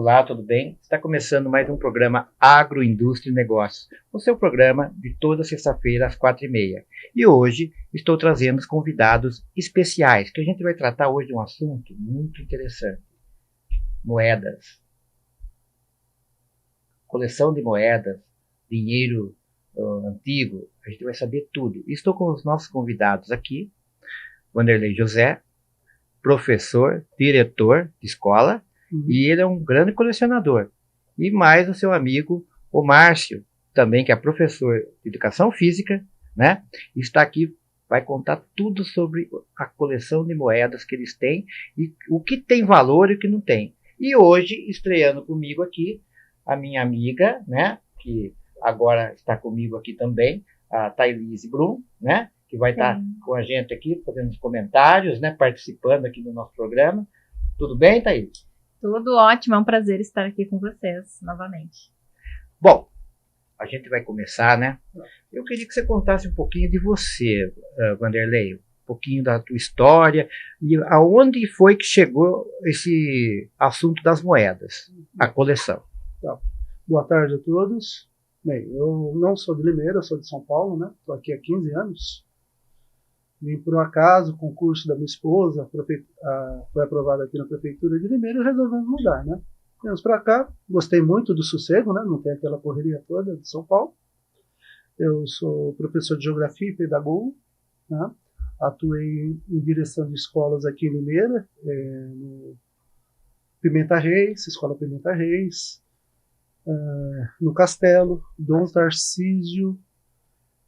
Olá, tudo bem? Está começando mais um programa Agroindústria e Negócios, o seu programa de toda sexta-feira às 4h30. E hoje estou trazendo os convidados especiais, que a gente vai tratar hoje de um assunto muito interessante. Moedas. Coleção de moedas, dinheiro antigo, a gente vai saber tudo. Estou com os nossos convidados aqui, Wanderley José, professor, diretor de escola, e ele é um grande colecionador. E mais o seu amigo, o Márcio, também, que é professor de educação física, né? Está aqui, vai contar tudo sobre a coleção de moedas que eles têm e o que tem valor e o que não tem. E hoje, estreando comigo aqui, a minha amiga, né? Que agora está comigo aqui também, a Thailise Brum, né? Que vai estar com a gente aqui, fazendo os comentários, né? Participando aqui do nosso programa. Tudo bem, Thailise? Tudo ótimo, é um prazer estar aqui com vocês novamente. Bom, a gente vai começar, né? Eu queria que você contasse um pouquinho de você, Wanderley, um pouquinho da tua história e aonde foi que chegou esse assunto das moedas, a coleção. Tá. Boa tarde a todos. Bem, eu não sou de Limeira, eu sou de São Paulo, né? Estou aqui há 15 anos. Vim por um acaso, o concurso da minha esposa foi aprovado aqui na Prefeitura de Limeira e resolvemos mudar, né? Viemos para cá, gostei muito do sossego, né? Não tem aquela correria toda de São Paulo. Eu sou professor de Geografia e Pedagogo, né? Atuei em direção de escolas aqui em Limeira, no Pimenta Reis, Escola Pimenta Reis, no Castelo, Dom Tarcísio,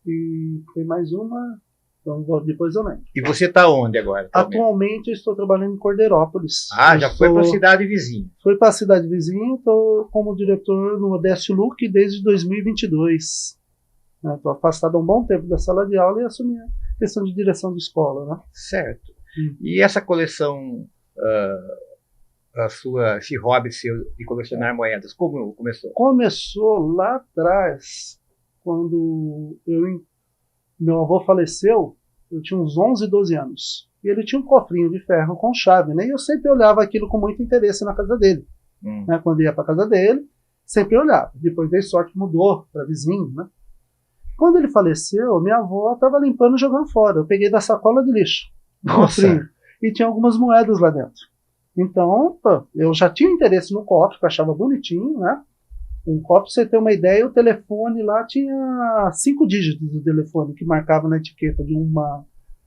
e tem mais uma... Então, depois eu lembro. E você está onde agora? Atualmente eu estou trabalhando em Cordeirópolis. Já foi para a cidade vizinha. Fui para a cidade vizinha, estou como diretor no Odeste Luc desde 2022. Estou afastado há um bom tempo da sala de aula e assumi a questão de direção de escola. Né? Certo. E essa coleção, esse hobby seu de colecionar moedas, como começou? Começou lá atrás, quando meu avô faleceu, eu tinha uns 11, 12 anos. E ele tinha um cofrinho de ferro com chave, né? E eu sempre olhava aquilo com muito interesse na casa dele. Né? Quando ia para a casa dele, sempre olhava. Depois dei sorte, mudou para vizinho, né? Quando ele faleceu, minha avó estava limpando e jogando fora. Eu peguei da sacola de lixo o cofrinho. E tinha algumas moedas lá dentro. Então, eu já tinha interesse no cofre, que eu achava bonitinho, né? Um copo, pra você ter uma ideia, o telefone lá tinha 5 dígitos do telefone que marcava na etiqueta de uma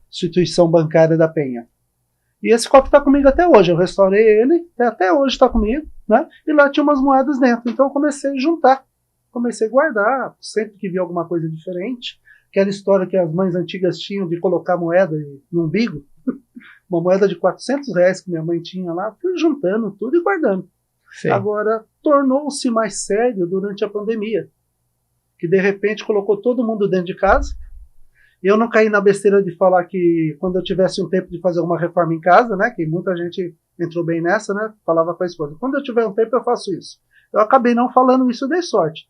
instituição bancária da Penha. E esse copo está comigo até hoje. Eu restaurei ele, até hoje está comigo, né? E lá tinha umas moedas dentro. Então eu comecei a juntar, comecei a guardar, sempre que via alguma coisa diferente. Aquela história que as mães antigas tinham de colocar moeda no umbigo, uma moeda de R$400 que minha mãe tinha lá, fui juntando tudo e guardando. Sim. Agora, tornou-se mais sério durante a pandemia, que de repente colocou todo mundo dentro de casa. Eu não caí na besteira de falar que quando eu tivesse um tempo de fazer uma reforma em casa, né, que muita gente entrou bem nessa, né, falava para a esposa, quando eu tiver um tempo eu faço isso. Eu acabei não falando isso, dei sorte.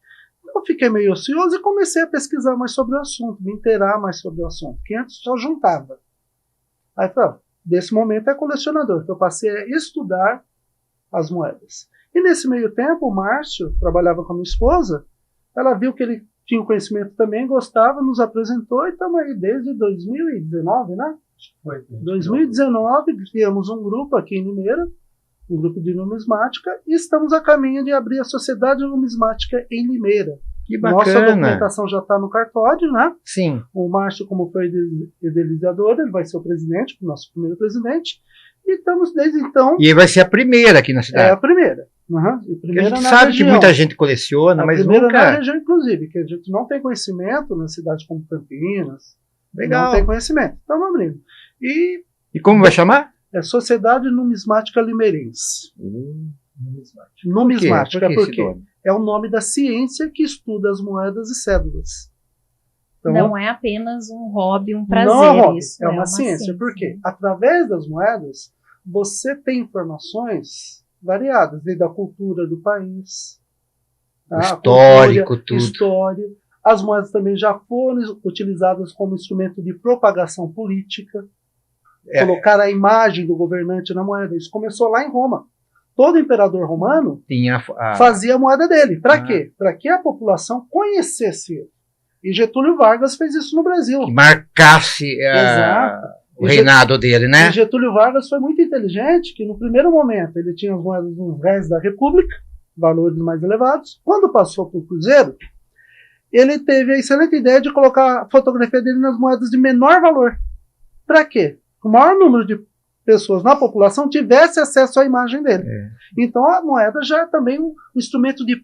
Eu fiquei meio ocioso e comecei a pesquisar mais sobre o assunto, me inteirar mais sobre o assunto, que antes só juntava. Aí falei, desse momento é colecionador, então eu passei a estudar as moedas. E nesse meio tempo, o Márcio trabalhava com a minha esposa, ela viu que ele tinha o conhecimento também, gostava, nos apresentou e estamos aí desde 2019, né? Foi. 2019, criamos um grupo aqui em Limeira, um grupo de numismática, e estamos a caminho de abrir a Sociedade Numismática em Limeira. Que bacana! Nossa documentação já está no cartório, né? Sim. O Márcio, como foi idealizador, ele vai ser o presidente, o nosso primeiro presidente, e estamos desde então... E vai ser a primeira aqui na cidade. É a primeira. E primeira a gente sabe região. Que muita gente coleciona, mas primeira nunca... na região, inclusive, que a gente não tem conhecimento nas cidades como Campinas. Legal. Não tem conhecimento. Então vamos abrindo. E como vai chamar? É Sociedade Numismática Limeirense. Numismática, porque é o nome da ciência que estuda as moedas e cédulas. Então, não é apenas um hobby, um prazer. Não é um hobby, isso é uma ciência. Porque através das moedas você tem informações variadas, desde a cultura do país, tá? Histórico, cultura, tudo. História. As moedas também já foram utilizadas como instrumento de propagação política. Colocar a imagem do governante na moeda. Isso começou lá em Roma. todo imperador romano Tinha fazia a moeda dele. Para Ah. quê? Para que a população conhecesse ele. E Getúlio Vargas fez isso no Brasil. que marcasse Exato. o reinado dele, né? E Getúlio Vargas foi muito inteligente, que no primeiro momento ele tinha as moedas dos réis da República, valores mais elevados. Quando passou para o Cruzeiro, ele teve a excelente ideia de colocar a fotografia dele nas moedas de menor valor. Para quê? O maior número de pessoas na população tivesse acesso à imagem dele. É. Então a moeda já é também um instrumento de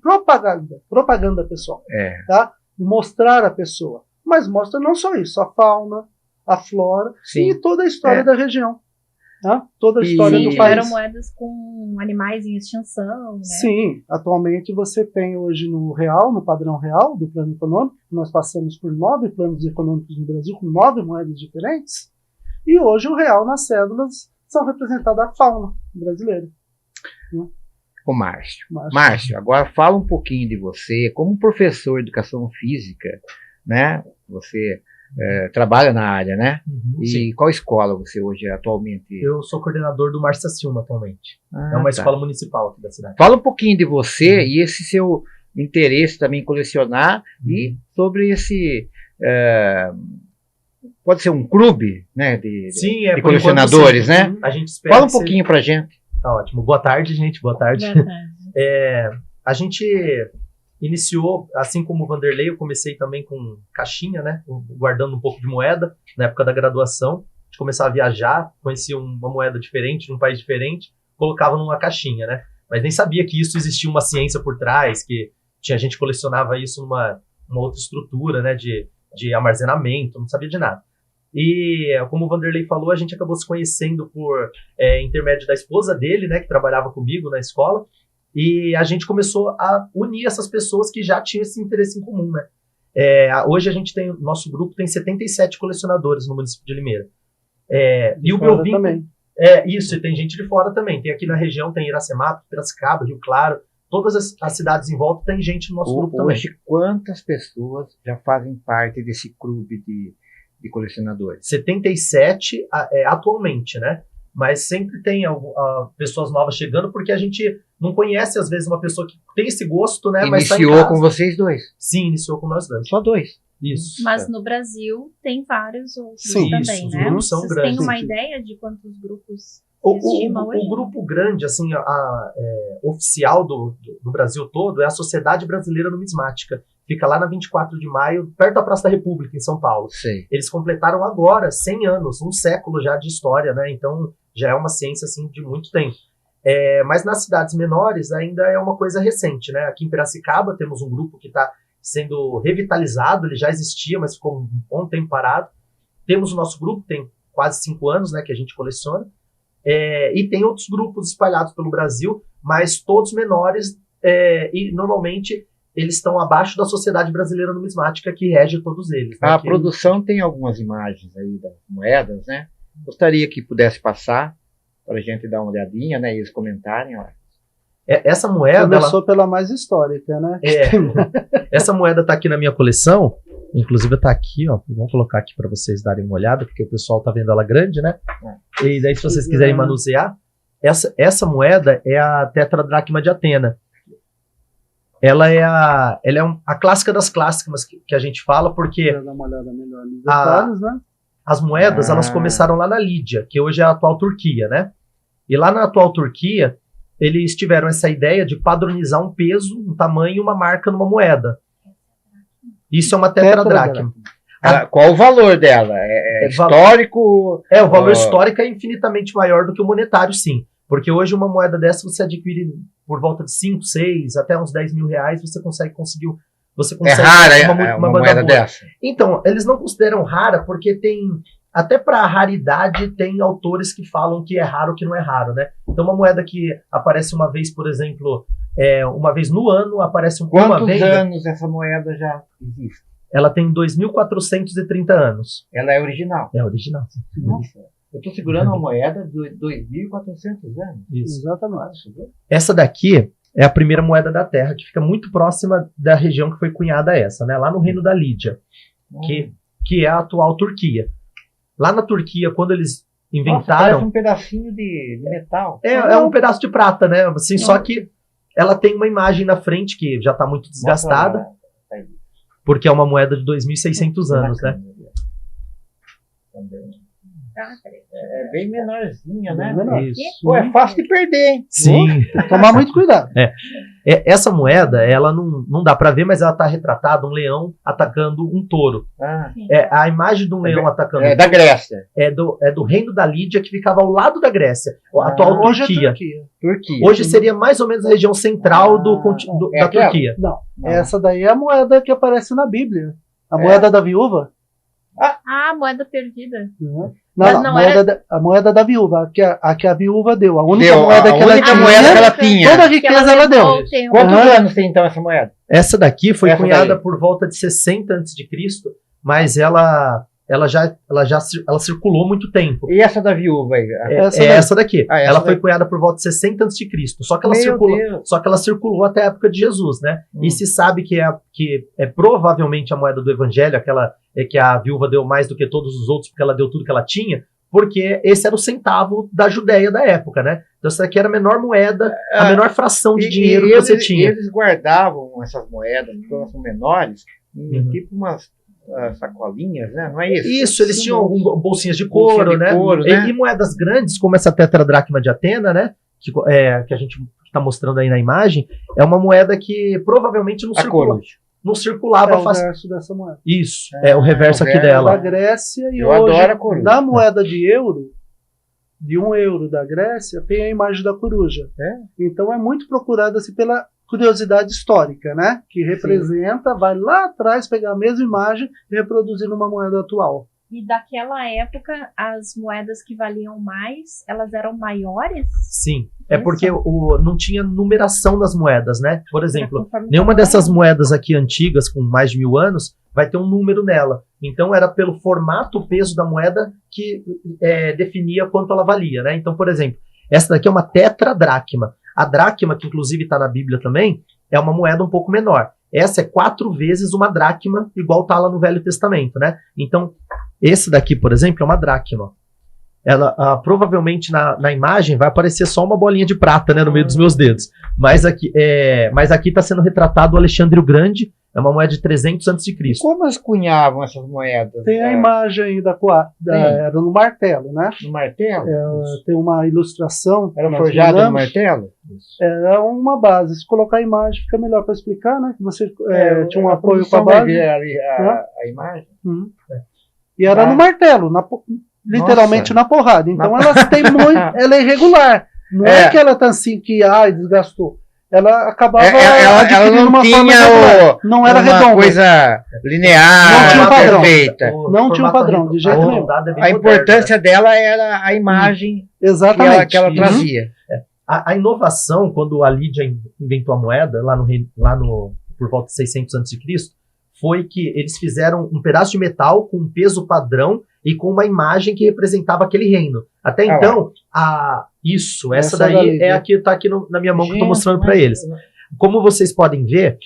propaganda pessoal, É. tá? De mostrar a pessoa. Mas mostra não só isso, a fauna, a flora Sim. e toda a história É. da região. Tá? Toda a história E- do Sim, país. eram moedas com animais em extinção, né? Sim, atualmente você tem hoje no real, no padrão real do plano econômico, nós passamos por 9 planos econômicos no Brasil com 9 moedas diferentes, e hoje o real nas cédulas são representadas a fauna brasileira. O Márcio. Mas- Márcio, agora fala um pouquinho de você, como professor de educação física, né? Você trabalha na área, né? Uhum, E sim. qual escola você hoje atualmente? Eu sou coordenador do Márcia Silma atualmente. Ah, É uma tá. escola municipal aqui da cidade. Fala um pouquinho de você e esse seu interesse também em colecionar e sobre esse pode ser um clube, né? De Sim, de por colecionadores, enquanto, sim. né? A gente espera Fala um que seja- pouquinho pra gente. Tá ótimo. Boa tarde, gente. Boa tarde. Boa tarde. A gente iniciou, assim como o Vanderlei, eu comecei também com caixinha, né? Guardando um pouco de moeda na época da graduação. A gente começava a viajar, conhecia uma moeda diferente, num país diferente, colocava numa caixinha, né? Mas nem sabia que isso existia uma ciência por trás, que tinha gente que colecionava isso numa outra estrutura, né? De armazenamento, não sabia de nada. E, como o Vanderlei falou, a gente acabou se conhecendo por intermédio da esposa dele, né? Que trabalhava comigo na escola. E a gente começou a unir essas pessoas que já tinham esse interesse em comum, né? Hoje a gente tem, nosso grupo tem 77 colecionadores no município de Limeira. E o meu Fora vínculo... também. Isso, e tem gente de fora também. Tem aqui na região, tem Iracemapa, Piracicaba, Rio Claro, todas as cidades em volta tem gente no nosso grupo também. Hoje, quantas pessoas já fazem parte desse clube de colecionadores? 77 atualmente, né? Mas sempre tem pessoas novas chegando, porque a gente não conhece, às vezes, uma pessoa que tem esse gosto, né? Mas tá em Iniciou casa. com vocês dois? Sim, iniciou com nós dois. Só dois. Isso. Mas no Brasil tem vários outros Sim, também, isso, os né? grupos são Vocês grandes. têm uma Sim, sim. ideia de quantos grupos O, estima o- hoje? o grupo grande, assim, oficial do Brasil todo é a Sociedade Brasileira Numismática. Fica lá na 24 de maio, perto da Praça da República, em São Paulo. Sei. Eles completaram agora 100 anos, um século já de história, né? Então já é uma ciência assim de muito tempo. Mas nas cidades menores ainda é uma coisa recente, né? Aqui em Piracicaba temos um grupo que está sendo revitalizado, ele já existia, mas ficou um bom tempo parado. Temos o nosso grupo, tem quase 5 anos, né, que a gente coleciona. E tem outros grupos espalhados pelo Brasil, mas todos menores, e normalmente eles estão abaixo da Sociedade Brasileira Numismática, que rege todos eles. Né? A Que- produção tem algumas imagens aí das moedas, né? Gostaria que pudesse passar para a gente dar uma olhadinha, né? E eles comentarem. Ó. Essa moeda, ela, Começou pela mais histórica, né? essa moeda tá aqui na minha coleção, inclusive tá aqui, ó. Vamos colocar aqui para vocês darem uma olhada, porque o pessoal tá vendo ela grande, né? E daí, se vocês quiserem manusear, essa moeda é a tetradracma de Atena. Ela é a clássica das clássicas que a gente fala, porque Pra dar uma olhada melhor nos detalhes, né? as moedas, Ah. elas começaram lá na Lídia, que hoje é a atual Turquia, né? E lá na atual Turquia, eles tiveram essa ideia de padronizar um peso, um tamanho e uma marca numa moeda. Isso é uma tetradracma. Qual o valor dela? É histórico? O valor histórico é infinitamente maior do que o monetário, sim. Porque hoje uma moeda dessa você adquire por volta de 5, 6, até uns 10 mil reais, você consegue É rara uma banda moeda boa. dessa? Então, eles não consideram rara porque tem, até para raridade, tem autores que falam que é raro, que não é raro, né? Então, uma moeda que aparece uma vez, por exemplo, uma vez no ano, aparece uma Quantos vez, anos essa moeda já existe? ela tem 2.430 anos. Ela é original. É original. Sim. Nossa, eu estou segurando uma moeda de 2.400 anos. Isso. Exatamente. Essa daqui é a primeira moeda da Terra, que fica muito próxima da região que foi cunhada essa, né? Lá no Reino da Lídia, que é a atual Turquia. Lá na Turquia, quando eles Nossa, parece inventaram. um pedacinho de metal. É um pedaço de prata, né? Assim, só que ela tem uma imagem na frente que já está muito desgastada, Mostra lá. Aí, porque é uma moeda de 2.600 anos, né? Também. Ah, peraí. É bem menorzinha, né? Bem menor. Isso. Pô, é fácil de perder, hein? Sim. Tem que tomar muito cuidado. Essa moeda, ela não dá para ver, mas ela está retratada um leão atacando um touro. Ah, A imagem de um leão atacando é um da touro Grécia. é do reino da Lídia, que ficava ao lado da Grécia, a Ah, atual Hoje é Turquia. Turquia. Turquia. Hoje seria mais ou menos a região central É da aquela? Turquia. Não, Não. essa daí é a moeda que aparece na Bíblia. A É? moeda da viúva. Ah, moeda perdida. Né? Mas Não, não a moeda da viúva, a que a viúva deu. A única Deu, moeda a que ela única tinha. moeda que ela tinha. Toda a Que riqueza ela deu. levou o tempo. Quantos Aham. anos tem então essa moeda? Essa daqui foi Essa cunhada daí. por volta de 60 a.C., mas ela circulou muito tempo. E essa da viúva aí? Essa É daí. essa daqui. Ah, essa Ela foi daí. cunhada por volta de 60 a.C., só que ela Meu circulou, Deus. só que ela circulou até a época de Jesus, né? E se sabe que é provavelmente a moeda do evangelho, aquela que a viúva deu mais do que todos os outros, porque ela deu tudo que ela tinha, porque esse era o centavo da Judéia da época, né? Então essa aqui era a menor moeda, a menor fração de dinheiro que você tinha. Eles guardavam essas moedas, porque elas são menores, em Uhum. tipo umas sacolinhas, né? Não é isso? Isso, eles tinham bolsinhas de Bolsinha couro, de né? couro, né? E moedas grandes, como essa tetradracma de Atena, né? Que a gente está mostrando aí na imagem, é uma moeda que provavelmente A coruja. não É circulava o fácil. verso dessa moeda. Isso, é o reverso o aqui verso Da dela. Grécia e Eu hoje, adoro a coruja. na moeda de euro, de €1 da Grécia, tem a imagem da coruja. É? Então é muito procurada assim, pela curiosidade histórica, né? Que representa, vai lá atrás pegar a mesma imagem e reproduzir numa moeda atual. E daquela época, as moedas que valiam mais, elas eram maiores? Sim, é Isso. porque não tinha numeração das moedas, né? Por exemplo, Conforme o nenhuma tamanho. dessas moedas aqui antigas, com mais de 1000 anos, vai ter um número nela. Então era pelo formato, o peso da moeda que definia quanto ela valia, né? Então, por exemplo, essa daqui é uma tetradracma. A dracma, que inclusive está na Bíblia também, é uma moeda um pouco menor. Essa é 4 vezes uma dracma, igual está lá no Velho Testamento, né? Então, esse daqui, por exemplo, é uma dracma. Ela provavelmente na imagem vai aparecer só uma bolinha de prata, né, no meio dos meus dedos. Mas aqui está sendo retratado o Alexandre o Grande, é uma moeda de 300 a.C. Como eles cunhavam essas moedas? Tem a imagem aí era no martelo, né? No martelo? Tem uma ilustração. Era nós forjado no mandamos. martelo? Era uma base. Se colocar a imagem fica melhor para explicar, né? Que você tinha um a apoio com a produção vai base. ver ali a imagem. Uhum. E era Ah. no martelo, literalmente na porrada. Então ela tem muito. Ela é irregular. Não é que ela tá assim que desgastou. Ela acabava Ela adquirindo não uma forma tinha irregular. Não era uma redonda. coisa linear, Não tinha um padrão. perfeita. Não tinha um padrão, de jeito nenhum. A importância dela era a imagem Exatamente. que ela Uhum. trazia. A inovação, quando a Lídia inventou a moeda, por volta de 600 a.C., foi que eles fizeram um pedaço de metal com um peso padrão e com uma imagem que representava aquele reino. Até então, essa daí daí, é a que está aqui na minha mão que eu estou mostrando para mas- eles. Como vocês podem ver,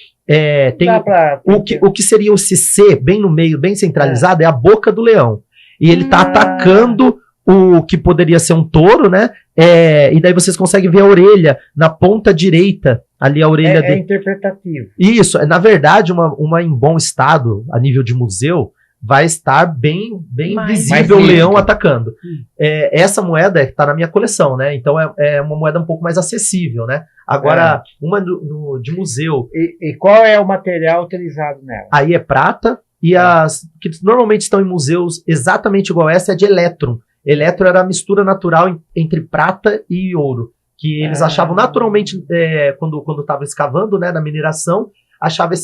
tem Dá pra- o que seria o CC bem no meio, bem centralizado, é a boca do leão. E ele está atacando o que poderia ser um touro, né? E daí vocês conseguem ver a orelha na ponta direita, ali a orelha é interpretativo. Isso, na verdade, uma em bom estado, a nível de museu, vai estar bem visível o mais leão nítido. atacando. Essa moeda está na minha coleção, né? Então é uma moeda um pouco mais acessível, né? Agora, uma de museu, E qual é o material utilizado nela? aí é prata, e as que normalmente estão em museus exatamente igual essa é de elétron. Elétron era a mistura natural entre prata e ouro, que eles achavam naturalmente, quando estavam escavando, né, na mineração, achava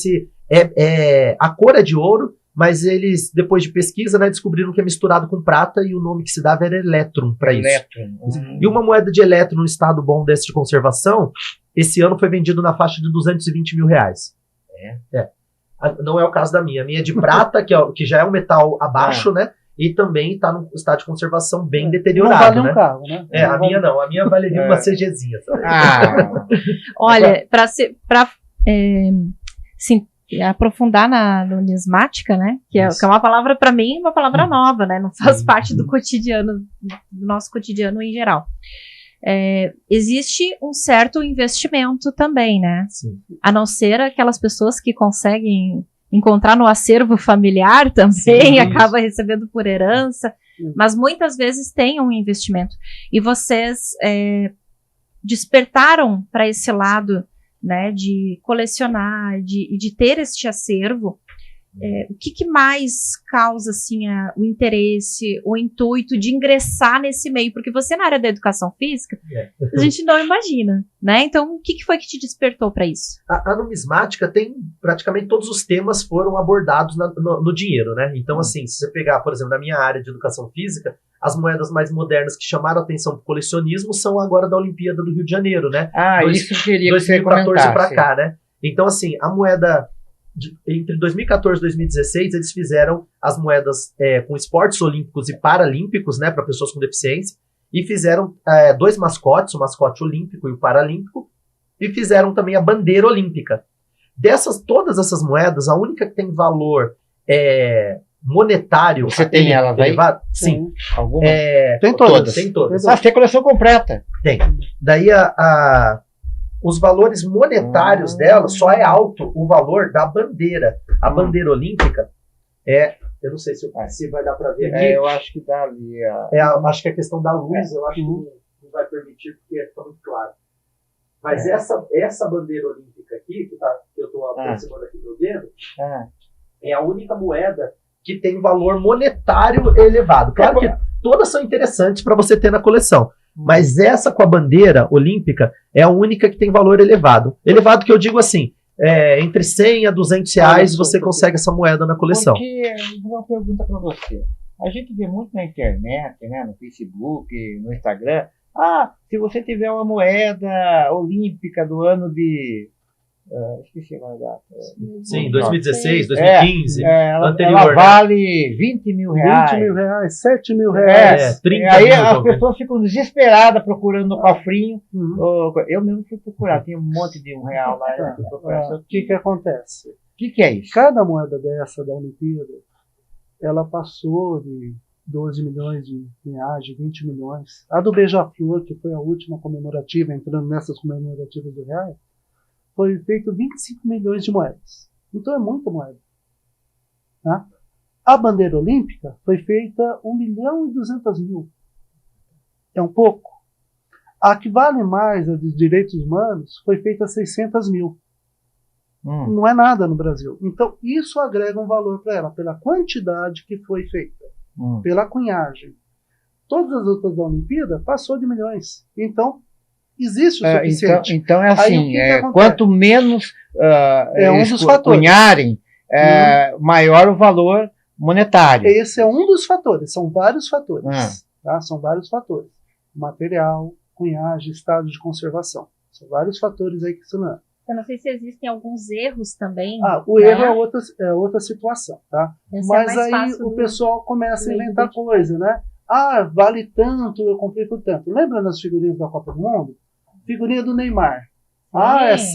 a cor é de ouro, mas eles, depois de pesquisa, né, descobriram que é misturado com prata e o nome que se dava era elétron para isso. Elétron. E uma moeda de elétron no estado bom desse de conservação, esse ano foi vendido na faixa de R$220 mil. Não é o caso da minha. A minha é de prata, que já é um metal abaixo, né? E também está num estado de conservação bem Não deteriorado, vale né? um carro, né? A minha não. A minha valeria uma CGzinha. Sabe? Ah, Olha, aprofundar na numismática, né? Que é uma palavra, para mim, uma palavra nova, né? Não faz parte do cotidiano, do nosso cotidiano em geral. Existe um certo investimento também, né? Sim. A não ser aquelas pessoas que conseguem encontrar no acervo familiar também, Sim, acaba recebendo por herança, mas muitas vezes tem um investimento. E vocês despertaram para esse lado, né, de colecionar, de ter este acervo. O que mais causa assim, o interesse, o intuito de ingressar nesse meio? Porque você, na área da educação física, a gente não imagina, né? Então, o que foi que te despertou para isso? A numismática tem, praticamente todos os temas foram abordados no dinheiro, né? Então, assim, se você pegar, por exemplo, na minha área de educação física, as moedas mais modernas que chamaram a atenção para o colecionismo são agora da Olimpíada do Rio de Janeiro, né? Isso eu queria que você 2014 para comentasse. cá, né? Então, assim, a moeda... entre 2014 e 2016, eles fizeram as moedas com esportes olímpicos e paralímpicos, né, para pessoas com deficiência, e fizeram 2 mascotes, o mascote olímpico e o paralímpico, e fizeram também a bandeira olímpica. Todas essas moedas, a única que tem valor monetário... Você tem elas aí? Sim. Alguma? Tem todas. Tem todas. Você tem coleção completa. Tem. Daí os valores monetários dela só é alto o valor da bandeira. A bandeira olímpica eu não sei se vai dar para ver aqui. Eu acho que dá ali. Acho que a questão da luz, eu acho que não vai permitir, porque fica muito claro. Mas essa bandeira olímpica aqui, que eu estou aproximando aqui do dedo, é a única moeda que tem valor monetário elevado. Claro que todas são interessantes para você ter na coleção. Mas essa com a bandeira olímpica é a única que tem valor elevado. Elevado que eu digo assim, entre 100 a 200 reais você consegue essa moeda na coleção. Porque, eu vou fazer uma pergunta para você. A gente vê muito na internet, né, no Facebook, no Instagram, se você tiver uma moeda olímpica do ano de... esqueci a data. Sim, 2016, 2015, anterior. Ela vale 20 mil reais. 20 mil reais, 7 mil reais. 30 aí mil. as pessoas ficam desesperadas procurando no cofrinho. Eu mesmo fui procurar, tem um monte de R$1 lá. O que acontece? O que é isso? Cada moeda dessa da Olimpíada, ela passou de 12 milhões de reais, de 20 milhões. A do Beija-Flor, que foi a última comemorativa, entrando nessas comemorativas do real, foi feito 25 milhões de moedas. Então é muita moeda. Tá? A bandeira olímpica foi feita 1.200.000. É um pouco. A que vale mais, a dos direitos humanos, foi feita 600 mil. Não é nada no Brasil. Então isso agrega um valor para ela, pela quantidade que foi feita, pela cunhagem. Todas as outras da Olimpíada passou de milhões. Então existe o suficiente. Então é assim, quanto menos dos fatores. cunharem, maior o valor monetário. Esse é um dos fatores, são vários fatores. Tá? São vários fatores. Material, cunhagem, estado de conservação. São vários fatores aí que isso não é. Eu não sei se existem alguns erros também. O erro é outra situação, tá? Mas aí o pessoal começa a inventar coisa, né? Vale tanto, eu comprei por tanto. Lembra das figurinhas da Copa do Mundo? Figurinha do Neymar.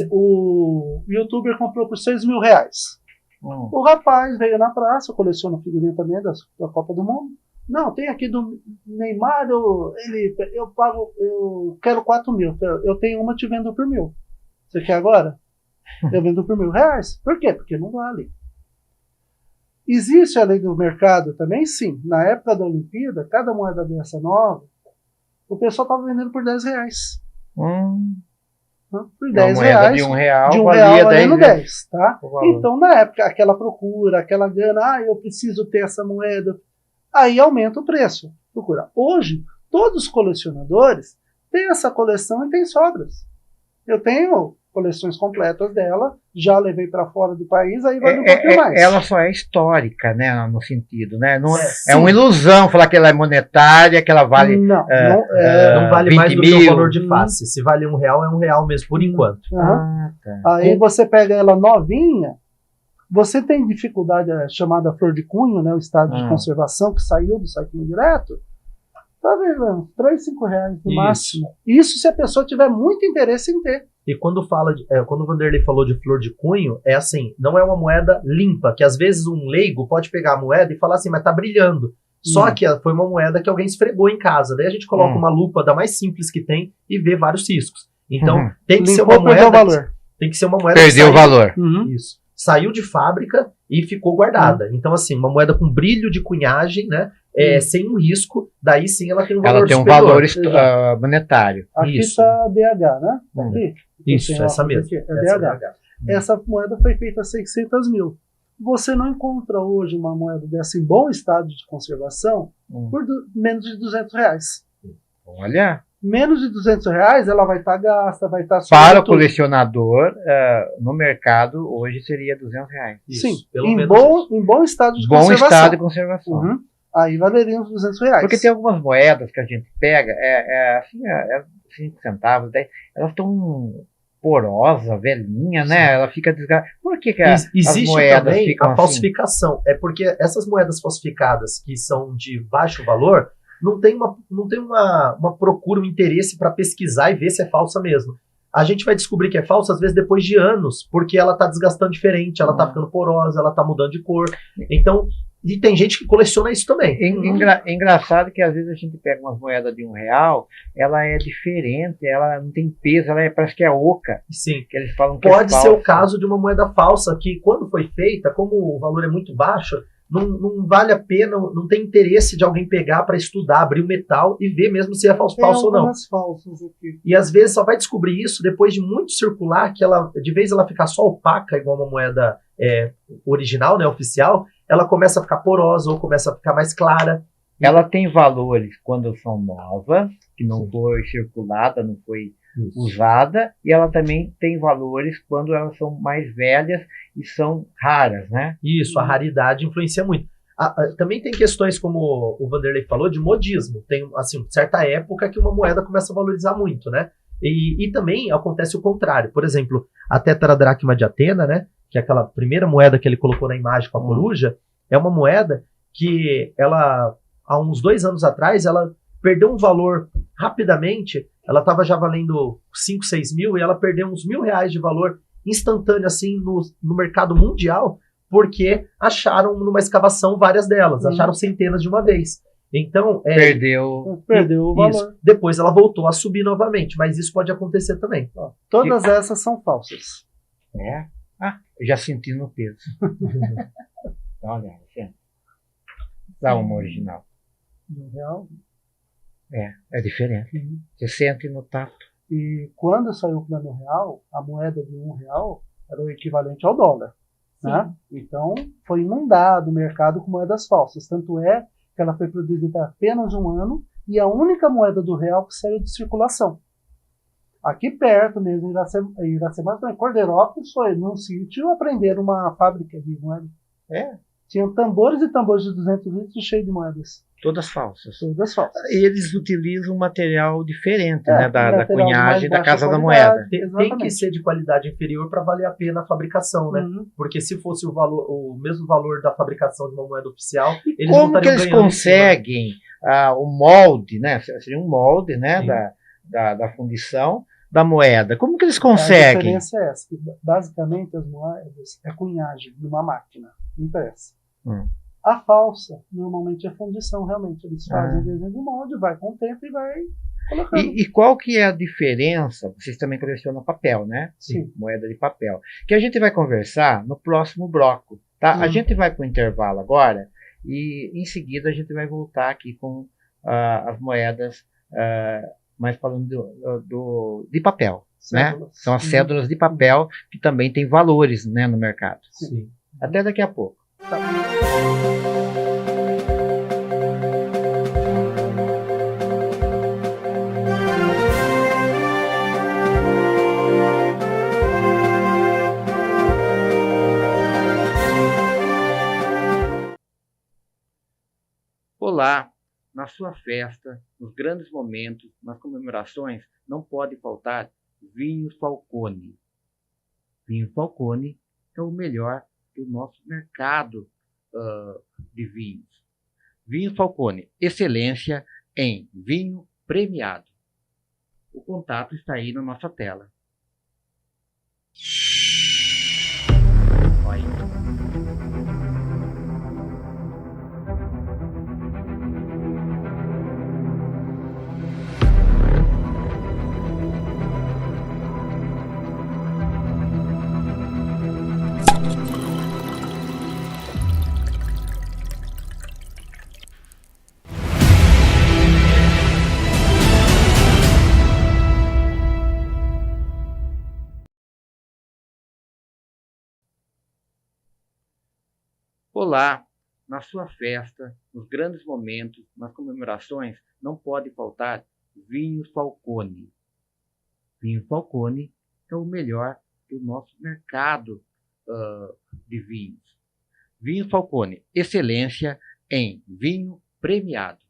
O youtuber comprou por 6 mil reais. O rapaz veio na praça, coleciona figurinha também da Copa do Mundo. Não, tem aqui do Neymar, eu quero 4 mil. Eu tenho uma, te vendo por 1.000. Você quer agora? Eu vendo por R$1.000. Por quê? Porque não vale. Existe a lei do mercado também? Sim. Na época da Olimpíada, cada moeda dessa nova, o pessoal estava vendendo por R$10. Por R$10. De R$1, de valia valendo 10. Tá? Valor. Então, na época, aquela procura, aquela gana, eu preciso ter essa moeda. Aí aumenta o preço. Procura. Hoje, todos os colecionadores têm essa coleção e têm sobras. Eu tenho coleções completas dela, já levei para fora do país, aí vale um pouquinho mais. Ela só é histórica, né, no sentido, né? Não, é uma ilusão falar que ela é monetária, que ela vale não vale mais do que o valor de face. face. Se vale R$1, é R$1 mesmo, por enquanto. Tá. Aí você pega ela novinha, você tem dificuldade chamada flor de cunho, né, o estado de conservação, que saiu do saquinho direto, tá vendo? R$3, R$5 no máximo. Isso se a pessoa tiver muito interesse em ter. E quando quando o Vanderlei falou de flor de cunho, é assim, não é uma moeda limpa, que às vezes um leigo pode pegar a moeda e falar assim, mas tá brilhando. Só que foi uma moeda que alguém esfregou em casa. Daí a gente coloca uma lupa da mais simples que tem e vê vários riscos. Então, tem que ser uma moeda. Tem que ser uma moeda. Perdeu o valor. Isso. Saiu de fábrica e ficou guardada. Então, assim, uma moeda com brilho de cunhagem, né? Sem um risco, daí sim ela tem um valor superior. Ela tem um valor monetário. Aqui está DH, né? Aqui. Isso, essa mesmo. Aqui, DH. Essa moeda foi feita a 600 mil. Você não encontra hoje uma moeda dessa em bom estado de conservação por menos de R$200. Olha. Menos de R$200 ela vai estar gasta, vai estar... Para o colecionador, no mercado, hoje seria R$200. Sim, em bom estado de conservação. Bom estado de conservação. Aí valeria uns R$200. Porque tem algumas moedas que a gente pega, 5 centavos, elas estão porosa, velhinha, né? Ela fica desgastada. Por que as moedas também ficam a falsificação? É porque essas moedas falsificadas que são de baixo valor não tem uma procura, um interesse para pesquisar e ver se é falsa mesmo. A gente vai descobrir que é falsa às vezes depois de anos, porque ela tá desgastando diferente, ela tá ficando porosa, ela tá mudando de cor. Então, e tem gente que coleciona isso também. É engraçado que às vezes a gente pega uma moeda de R$1, ela é diferente, ela não tem peso, parece que é oca. Sim. Que eles falam que pode ser o caso de uma moeda falsa, que quando foi feita, como o valor é muito baixo, não vale a pena, não tem interesse de alguém pegar para estudar, abrir o metal e ver mesmo se é falso ou não. Falsas aqui. E às vezes só vai descobrir isso depois de muito circular, que de vez ela ficar só opaca, igual uma moeda original, né, oficial, ela começa a ficar porosa ou começa a ficar mais clara. Ela tem valores quando são novas, que não foi circulada, não foi usada, e ela também tem valores quando elas são mais velhas e são raras, né? Isso, a raridade influencia muito. Também tem questões, como o Vanderlei falou, de modismo. Tem, assim, certa época que uma moeda começa a valorizar muito, né? E também acontece o contrário. Por exemplo, a tetradracma de Atena, né? Que é aquela primeira moeda que ele colocou na imagem com a coruja, é uma moeda que ela, há uns 2 anos atrás, ela perdeu um valor rapidamente. Ela estava já valendo 5, 6 mil e ela perdeu uns R$1.000 de valor instantâneo assim no mercado mundial, porque acharam numa escavação várias delas, acharam centenas de uma vez. Então, perdeu o valor. Isso. Depois ela voltou a subir novamente, mas isso pode acontecer também. Todas essas são falsas. Eu já senti no peso. Olha, dá uma original. R$1. É diferente. Você sente no tato. E quando saiu o plano real, a moeda de R$1 era o equivalente ao dólar. Né? Então, foi inundado o mercado com moedas falsas. Tanto é que ela foi produzida apenas 1 ano e a única moeda do real que saiu de circulação. Aqui perto mesmo, em Iracema, em Cordeirópolis, foi num sítio aprender uma fábrica de moedas. Tinham tambores e tambores de 200 litros cheios de moedas. Todas falsas. Todas falsas. E eles utilizam um material diferente, né, da cunhagem da Casa da Moeda. Tem que ser de qualidade inferior para valer a pena a fabricação, né? Porque se fosse o mesmo valor da fabricação de uma moeda oficial, eles não estariam ganhando. Como que eles conseguem o molde, né? Seria um molde, né, da fundição da moeda. Como que eles conseguem? A diferença é essa, que basicamente as moedas é cunhagem numa máquina impressa. A falsa, normalmente, é fundição, realmente. Eles fazem o desenho do molde, vai com o tempo e vai colocando. E qual que é a diferença? Vocês também colecionam papel, né? Sim. Moeda de papel. Que a gente vai conversar no próximo bloco, tá? A gente vai para o intervalo agora e, em seguida, a gente vai voltar aqui com as moedas, mas falando de papel, cédulas, né? São as cédulas de papel que também têm valores, né, no mercado. Sim. Até daqui a pouco. Tá. Olá, na sua festa, nos grandes momentos, nas comemorações, não pode faltar vinho Falcone. Vinho Falcone é o melhor do nosso mercado de vinhos. Vinho Falcone, excelência em vinho premiado. O contato está aí na nossa tela. Olha aí. Olá, na sua festa, nos grandes momentos, nas comemorações, não pode faltar vinho Falcone. Vinho Falcone é o melhor do nosso mercado de vinhos. Vinho Falcone, excelência em vinho premiado.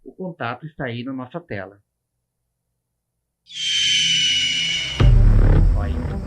O contato está aí na nossa tela. Olha aí.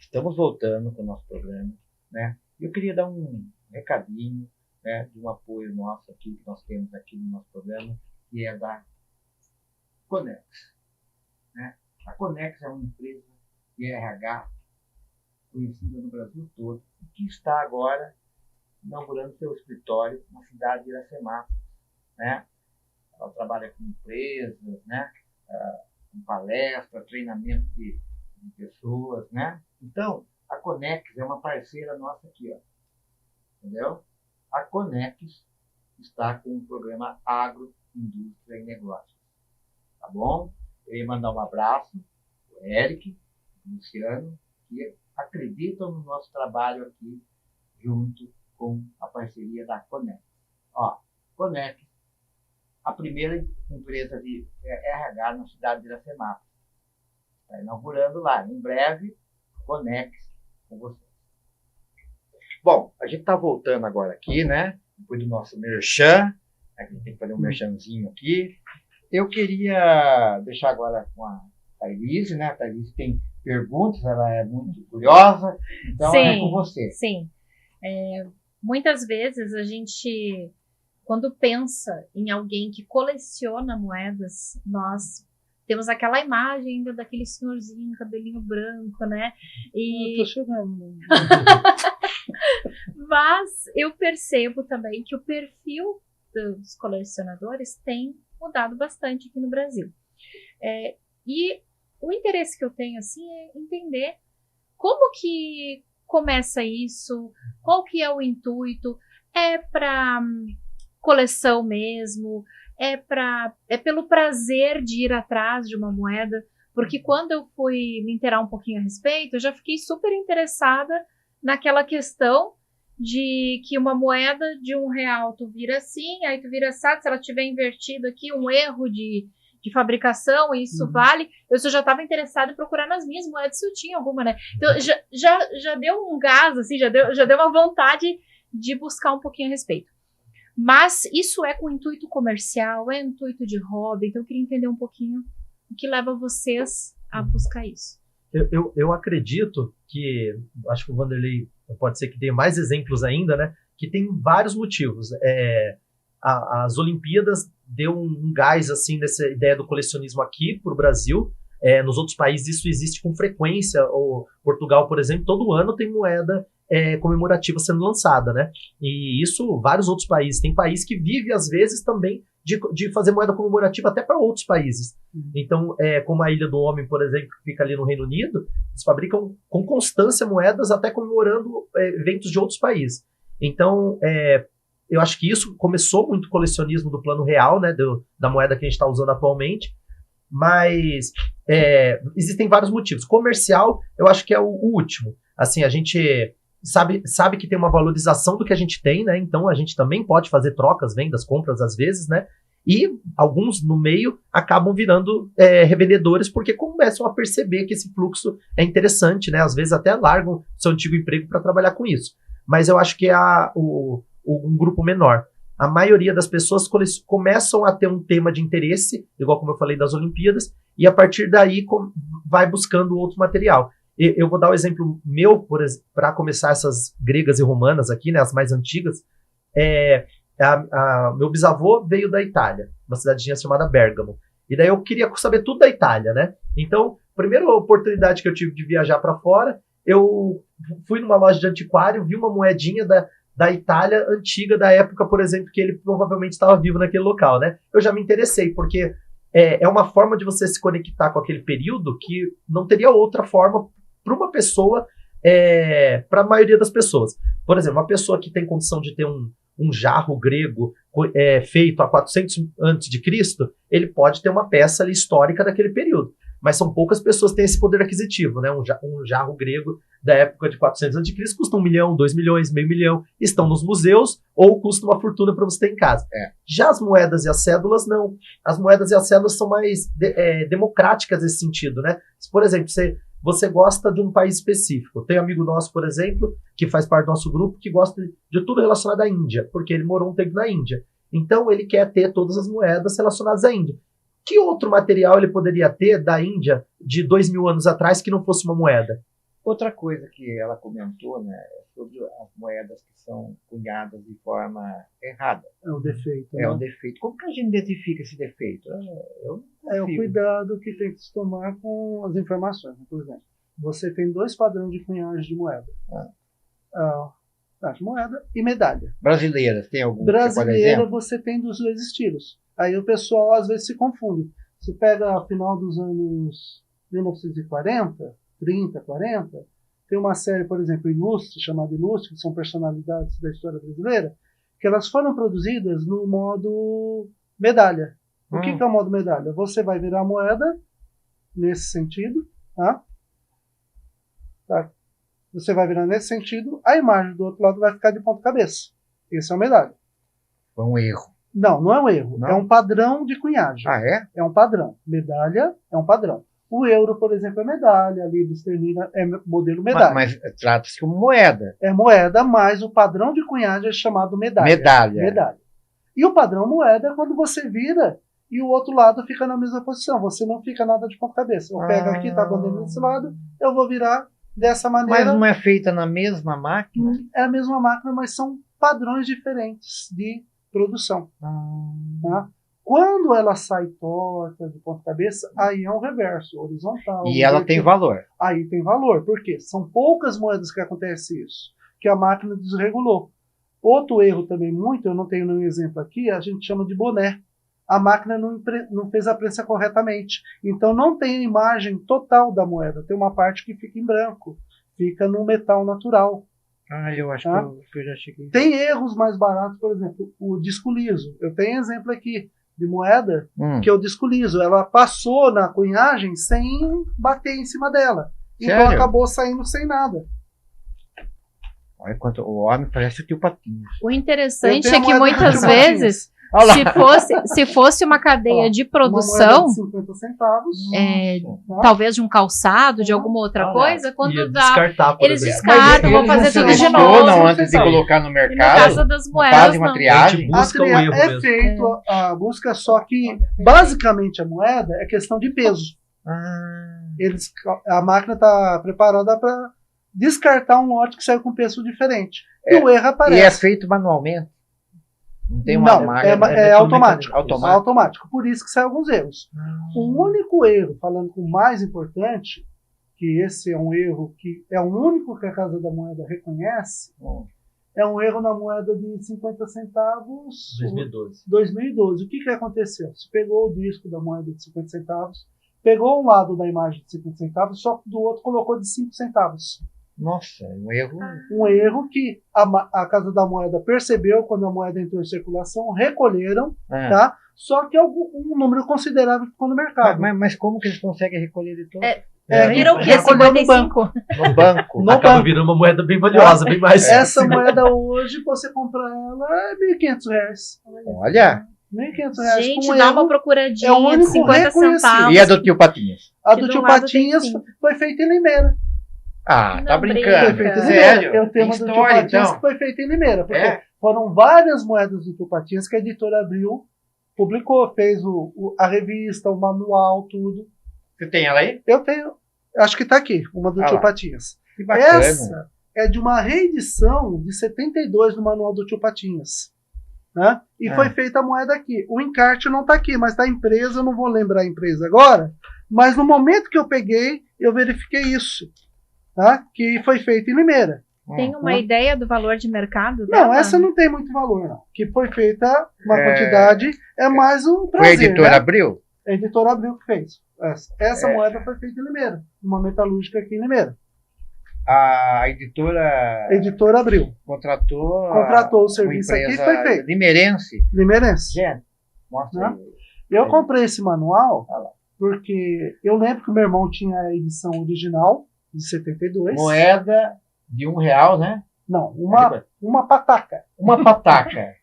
Estamos voltando com o nosso programa, né? Eu queria dar um recadinho, né, de um apoio nosso aqui, que nós temos aqui no nosso programa, que é da Conex, né? A Conex é uma empresa de RH conhecida no Brasil todo, e que está agora inaugurando seu escritório na cidade de Iracemápolis, né? Ela trabalha com empresas, né? Com palestra, treinamento de pessoas, né? Então, a Conex é uma parceira nossa aqui, ó. Entendeu? A Conex está com o programa Agro, Indústria e Negócios. Tá bom? Eu ia mandar um abraço para o Eric, o Luciano, que acreditam no nosso trabalho aqui, junto com a parceria da Conex. Ó, Conex, a primeira empresa de RH na cidade de Iracemápolis. Está inaugurando lá. Em breve, Conex com vocês. Bom, a gente está voltando agora aqui, né? Depois do nosso merchan. A gente tem que fazer um merchanzinho aqui. Eu queria deixar agora com a Thailise, né? A Thailise tem perguntas, ela é muito curiosa, então Sim, é com você. Sim. Muitas vezes a gente, quando pensa em alguém que coleciona moedas, nós temos aquela imagem ainda daquele senhorzinho, cabelinho branco, né? Eu tô chegando. Mas eu percebo também que o perfil dos colecionadores tem mudado bastante aqui no Brasil. E o interesse que eu tenho assim é entender como que começa isso, qual que é o intuito, é para coleção mesmo, é pelo prazer de ir atrás de uma moeda, porque quando eu fui me inteirar um pouquinho a respeito, eu já fiquei super interessada naquela questão de que uma moeda de R$1 tu vira assim, aí tu vira assado, se ela tiver invertido aqui, um erro de fabricação, isso vale. Eu já estava interessada em procurar nas minhas moedas se eu tinha alguma, né? Então já deu um gás, assim, já deu uma vontade de buscar um pouquinho a respeito. Mas isso é com intuito comercial, é intuito de hobby, então eu queria entender um pouquinho o que leva vocês a buscar isso. Eu acredito que, acho que o Vanderlei pode ser que dê mais exemplos ainda, né? Que tem vários motivos. As Olimpíadas deu um gás assim nessa ideia do colecionismo aqui para o Brasil. Nos outros países isso existe com frequência. Portugal, por exemplo, todo ano tem moeda comemorativa sendo lançada, né? E isso vários outros países. Tem país que vive às vezes também de fazer moeda comemorativa até para outros países. Então, como a Ilha do Homem, por exemplo, que fica ali no Reino Unido, eles fabricam com constância moedas até comemorando eventos de outros países. Então, eu acho que isso começou muito o colecionismo do plano real, né, da moeda que a gente está usando atualmente, mas existem vários motivos. Comercial, eu acho que é o último. Assim, a gente sabe que tem uma valorização do que a gente tem, né, então a gente também pode fazer trocas, vendas, compras às vezes, né, e alguns no meio acabam virando revendedores porque começam a perceber que esse fluxo é interessante, né, às vezes até largam seu antigo emprego para trabalhar com isso. Mas eu acho que é um grupo menor. A maioria das pessoas começam a ter um tema de interesse, igual como eu falei das Olimpíadas, e a partir daí vai buscando outro material. Eu vou dar o exemplo meu, para começar essas gregas e romanas aqui, né, as mais antigas. Meu bisavô veio da Itália, uma cidadezinha chamada Bérgamo. E daí eu queria saber tudo da Itália, né? Então, a primeira oportunidade que eu tive de viajar para fora, eu fui numa loja de antiquário, vi uma moedinha da Itália antiga, da época, por exemplo, que ele provavelmente estava vivo naquele local, né? Eu já me interessei, porque é uma forma de você se conectar com aquele período que não teria outra forma para uma pessoa, para a maioria das pessoas. Por exemplo, uma pessoa que tem condição de ter um jarro grego feito há 400 a.C., ele pode ter uma peça ali histórica daquele período. Mas são poucas pessoas que têm esse poder aquisitivo, né? Um jarro grego da época de 400 a.C. custa 1 milhão, 2 milhões, meio milhão, estão nos museus ou custa uma fortuna para você ter em casa. Já as moedas e as cédulas, não. As moedas e as cédulas são mais democráticas nesse sentido, né? Se, por exemplo, você gosta de um país específico. Tem um amigo nosso, por exemplo, que faz parte do nosso grupo, que gosta de tudo relacionado à Índia, porque ele morou um tempo na Índia. Então, ele quer ter todas as moedas relacionadas à Índia. Que outro material ele poderia ter da Índia de 2.000 anos atrás que não fosse uma moeda? Outra coisa que ela comentou, né, é sobre as moedas que são cunhadas de forma errada. É o defeito. É o defeito. Como que a gente identifica esse defeito? É o cuidado que tem que se tomar com as informações. Por exemplo, você tem 2 padrões de cunhagem de moeda. Moeda e medalha. Brasileiras, tem algum? Brasileira, você tem dos 2 estilos. Aí o pessoal às vezes se confunde. Você pega a final dos anos 1940, 30, 40, tem uma série, por exemplo, Ilustre, chamada Ilustre, que são personalidades da história brasileira, que elas foram produzidas no modo medalha. O que é o modo medalha? Você vai virar a moeda nesse sentido, tá? Você vai virar nesse sentido, a imagem do outro lado vai ficar de ponta cabeça. Esse é o medalha. Foi um erro. Não é um erro. Não? É um padrão de cunhagem. É? É um padrão. Medalha é um padrão. O euro, por exemplo, é medalha. A libra esterlina é modelo medalha. Mas trata-se como moeda. É moeda, mas o padrão de cunhagem é chamado medalha. Medalha. E o padrão moeda é quando você vira e o outro lado fica na mesma posição. Você não fica nada de ponta cabeça. Eu pego aqui, tá a bandeira desse lado, eu vou virar dessa maneira. Mas não é feita na mesma máquina? É a mesma máquina, mas são padrões diferentes de produção. Tá? Quando ela sai torta de ponta cabeça, aí é um reverso, horizontal. E ela tem valor. Aí tem valor. Por quê? São poucas moedas que acontece isso, que a máquina desregulou. Outro erro também muito, eu não tenho nenhum exemplo aqui, a gente chama de boné. A máquina não fez a prensa corretamente. Então não tem a imagem total da moeda. Tem uma parte que fica em branco. Fica no metal natural. Eu acho tá? que eu já cheguei. Tem erros mais baratos, por exemplo, o disco liso. Eu tenho exemplo aqui de moeda que eu disco liso. Ela passou na cunhagem sem bater em cima dela. Então Sério? acabou saindo sem nada. Olha quanto o homem parece o tio Patinhos. O interessante Eu tenho é que a moeda muitas de Patinhos. vezes, Olha lá. se fosse uma cadeia de Uma produção, moeda de 50 centavos. Tá? talvez de um calçado, de alguma outra Olha, coisa, quando Ia dá, descartar, por eles exemplo. descartam, vão Eles fazer não tudo de selecionam novo. antes de colocar no E no mercado. caso das moedas, Fazem uma não. triagem. Busca o erro É mesmo. feito a busca, só que basicamente a moeda é questão de peso. A máquina está preparada para descartar um lote que saiu com peso diferente. E o erro E é aparece. feito manualmente. Não tem uma Não, máquina. é automático. Automático. Automático. Por isso que saem alguns erros. O único erro, falando com o mais importante, que esse é um erro que é o único que a Casa da Moeda reconhece, é um erro na moeda de 50 centavos 2012. 2012. O que aconteceu? Você pegou o disco da moeda de 50 centavos, pegou um lado da imagem de 50 centavos, só que do outro colocou de 5 centavos. Nossa, um erro. Um erro que a Casa da Moeda percebeu quando a moeda entrou em circulação, recolheram, tá? Só que um número considerável ficou no mercado. Mas como que eles conseguem recolher de todo? Vira o quê? recolheu no 55? No banco. No Acaba banco. virando uma moeda bem valiosa, bem mais. Essa moeda hoje, você compra ela, é R$1.500. Olha. R$1.500. Gente, com dá erro. uma procuradinha é o de único 50 reconhecido. centavos. E a do tio Patinhas? A Que do do tio lado Patinhas tem 5. foi feita em Limeira. Ah, tá Não brincando. brinca. Feita em Sério? Limeira. Eu tenho uma Tem do tio história, Patinhas então. que foi feita em Limeira. Porque É? foram várias moedas do tio Patinhas que a editora Abril publicou, fez a revista, o manual, tudo. Você tem ela aí? Eu tenho, acho que está aqui, uma do Ah tio lá. Patinhas. Que bacana. Essa é de uma reedição de 72 do manual do tio Patinhas. Né? E foi feita a moeda aqui. O encarte não está aqui, mas está a empresa, eu não vou lembrar a empresa agora, mas no momento que eu peguei, eu verifiquei isso. Tá? Que foi feito em Limeira. Tem uma ideia do valor de mercado Não, dela? essa não tem muito valor, não. Que foi feita uma quantidade, é mais um Foi a prazer. editora né? Abril? A editora Abril que fez. Essa moeda foi feita em Limeira, numa metalúrgica aqui em Limeira. A editora Editora Abril. contratou O serviço aqui e foi feito. Limeirense. Limeirense. Gente, mostra Né? aí. Eu comprei esse manual Ah lá. porque eu lembro que meu irmão tinha a edição original, de 72. Moeda de R$1, né? Não, uma pataca. Uma pataca.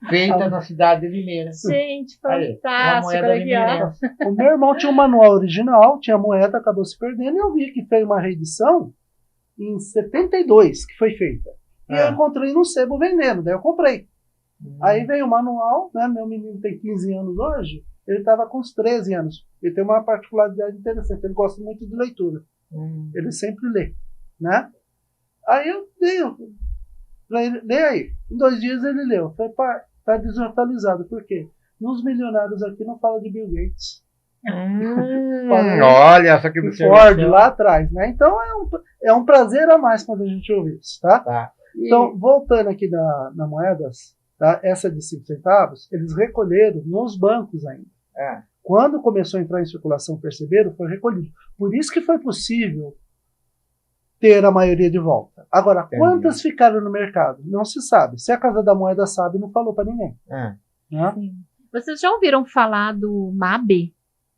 Feita na cidade de Limeira. Gente, Aí, uma fantástico. moeda Olha aqui, ó. limeirense. O meu irmão tinha um manual original, tinha a moeda, acabou se perdendo, e eu vi que fez uma reedição em 72, que foi feita. E eu encontrei no sebo vendendo, daí eu comprei. Aí veio o manual, né? Meu menino tem 15 anos hoje, ele estava com uns 13 anos. Ele tem uma particularidade interessante, ele gosta muito de leitura. Ele sempre lê, né? Aí eu dei pra ele, lê aí. Em 2 dias ele leu. Eu falei, pai, tá desatualizado. Por quê? Nos milionários aqui não fala de Bill Gates. Olha, só que E observação. Ford lá atrás, né? Então é um prazer a mais quando a gente ouve isso, tá? Tá. Então, voltando aqui na moedas, tá? Essa de 5 centavos, eles recolheram nos bancos ainda. Quando começou a entrar em circulação, perceberam, foi recolhido. Por isso que foi possível ter a maioria de volta. Agora, Entendi. quantas ficaram no mercado? Não se sabe. Se a Casa da Moeda sabe, não falou para ninguém. Né? Vocês já ouviram falar do MAB,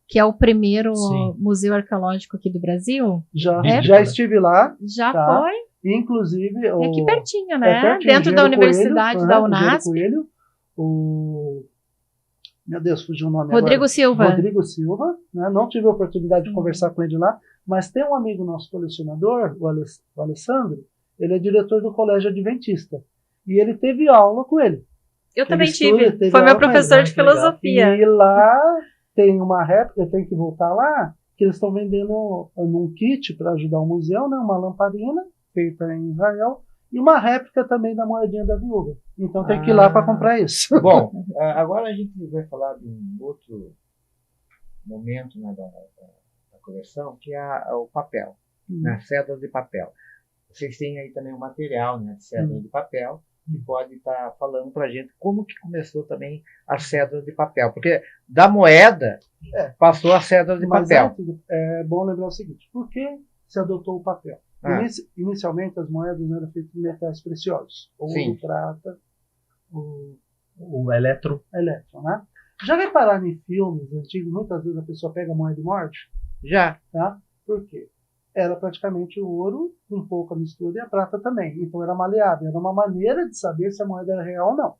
que é o primeiro Sim. museu arqueológico aqui do Brasil? Já estive lá, Já Tá. foi? inclusive... É aqui pertinho, né? pertinho, Dentro da Engenheiro Universidade Coelho, da Engenheiro Unasp. Coelho, meu Deus, fugiu o nome Rodrigo agora. Silva. Rodrigo Silva, né? Não tive a oportunidade de conversar com ele lá, mas tem um amigo nosso colecionador, o Alessandro, ele é diretor do Colégio Adventista, e ele teve aula com ele. Eu também estuda, tive. Foi meu professor de filosofia. E lá tem uma réplica, eu tenho que voltar lá, que eles estão vendendo num kit para ajudar o museu, né, uma lamparina feita em Israel e uma réplica também da moedinha da viúva. Então tem que ir lá para comprar isso. Bom, agora a gente vai falar de um outro momento, né, da coleção, que é o papel, né, cédulas de papel. Vocês têm aí também um material, né, de cédula de papel, que pode estar falando para a gente como que começou também a cédula de papel. Porque da moeda passou a cédula de Mas papel. é bom lembrar o seguinte, por que se adotou o papel? Inicialmente as moedas eram feitas de metais preciosos, ouro, prata, O elétron. né? Já repararam em filmes antigos, muitas vezes a pessoa pega a moeda e morde? Já. Tá? Por quê? Era praticamente o ouro, com pouca mistura, e a prata também. Então era maleável. Era uma maneira de saber se a moeda era real ou não.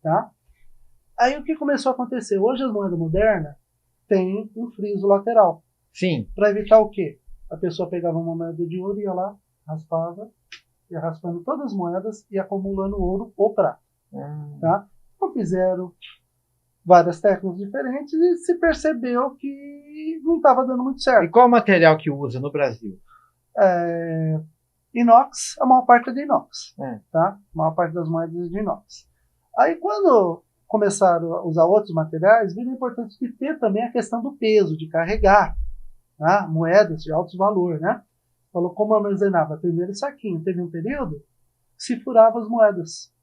Tá? Aí o que começou a acontecer? Hoje as moedas modernas têm um friso lateral. Sim. Para evitar o quê? A pessoa pegava uma moeda de ouro, ia lá, raspava, ia raspando todas as moedas e acumulando ouro ou prata. Tá? Então fizeram várias técnicas diferentes e se percebeu que não estava dando muito certo. E qual o material que usa no Brasil? Inox, a maior parte é de inox. Tá? A maior parte das moedas é de inox. Aí quando começaram a usar outros materiais, viram a importância de ter também a questão do peso, de carregar, tá? Moedas de alto valor, né? Falou como armazenava primeiro saquinho. Teve um período que se furava as moedas